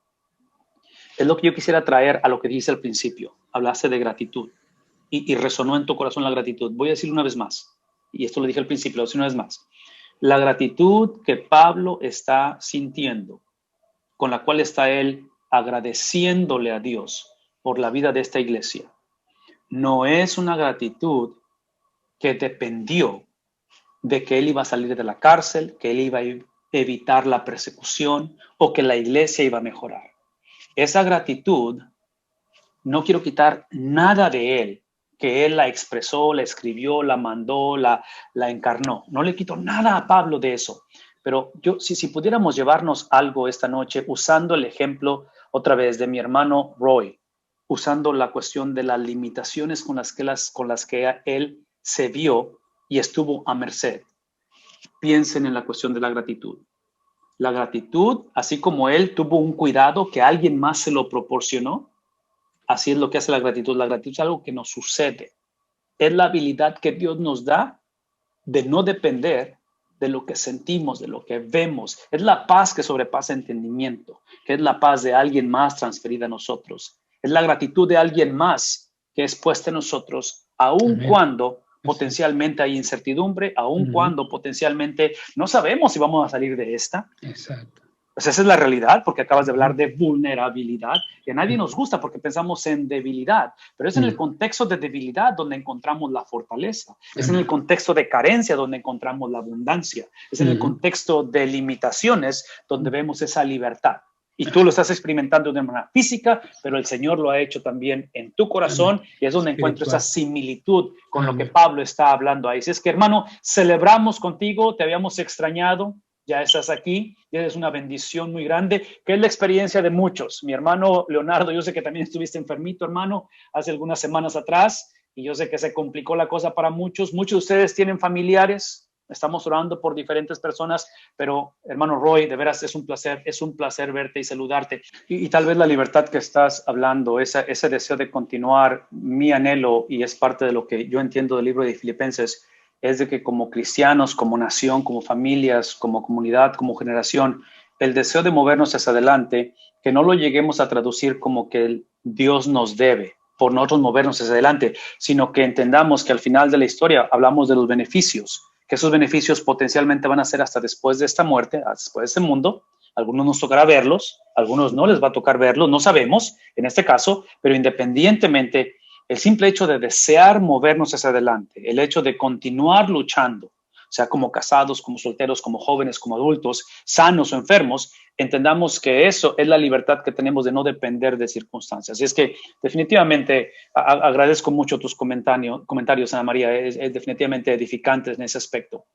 es lo que yo quisiera traer a lo que dice al principio. Hablaste de gratitud y resonó en tu corazón la gratitud. Voy a decirlo una vez más. Y esto lo dije al principio, lo voy a decir una vez más. La gratitud que Pablo está sintiendo, con la cual está él agradeciéndole a Dios por la vida de esta iglesia, no es una gratitud que dependió de que él iba a salir de la cárcel, que él iba a evitar la persecución o que la iglesia iba a mejorar. Esa gratitud, no quiero quitar nada de él, que él la expresó, la escribió, la mandó, la encarnó. No le quito nada a Pablo de eso. Pero si pudiéramos llevarnos algo esta noche, usando el ejemplo otra vez de mi hermano Roy, usando la cuestión de las limitaciones con las que él se vio y estuvo a merced. Piensen en la cuestión de la gratitud. La gratitud, así como él tuvo un cuidado que alguien más se lo proporcionó, así es lo que hace la gratitud. La gratitud es algo que nos sucede. Es la habilidad que Dios nos da de no depender de lo que sentimos, de lo que vemos. Es la paz que sobrepasa entendimiento, que es la paz de alguien más transferida a nosotros. Es la gratitud de alguien más que es puesta en nosotros, aun cuando potencialmente hay incertidumbre, aun cuando potencialmente no sabemos si vamos a salir de esta.
Exacto.
Pues esa es la realidad, porque acabas de hablar de vulnerabilidad, que a nadie nos gusta porque pensamos en debilidad, pero es en el contexto de debilidad donde encontramos la fortaleza, es en el contexto de carencia donde encontramos la abundancia, es en el contexto de limitaciones donde vemos esa libertad. Y tú lo estás experimentando de manera física, pero el Señor lo ha hecho también en tu corazón, y es donde encuentro esa similitud con lo que Pablo está hablando ahí. Así es que, hermano, celebramos contigo, te habíamos extrañado. Ya estás aquí, ya es una bendición muy grande, que es la experiencia de muchos. Mi hermano Leonardo, yo sé que también estuviste enfermito, hermano, hace algunas semanas atrás, y yo sé que se complicó la cosa para muchos. Muchos de ustedes tienen familiares Estamos orando por diferentes personas, pero hermano Roy, de veras es un placer verte y saludarte. Y tal vez la libertad que estás hablando, ese deseo de continuar, mi anhelo, y es parte de lo que yo entiendo del libro de Filipenses, es de que como cristianos, como nación, como familias, como comunidad, como generación, el deseo de movernos hacia adelante, que no lo lleguemos a traducir como que Dios nos debe por nosotros movernos hacia adelante, sino que entendamos que al final de la historia hablamos de los beneficios, que esos beneficios potencialmente van a ser hasta después de esta muerte, después de este mundo. Algunos nos tocará verlos, algunos no les va a tocar verlos, no sabemos en este caso, pero independientemente, el simple hecho de desear movernos hacia adelante, el hecho de continuar luchando, sea como casados, como solteros, como jóvenes, como adultos, sanos o enfermos, entendamos que eso es la libertad que tenemos de no depender de circunstancias. Y es que definitivamente agradezco mucho tus comentarios, Ana María, es definitivamente edificantes en ese aspecto.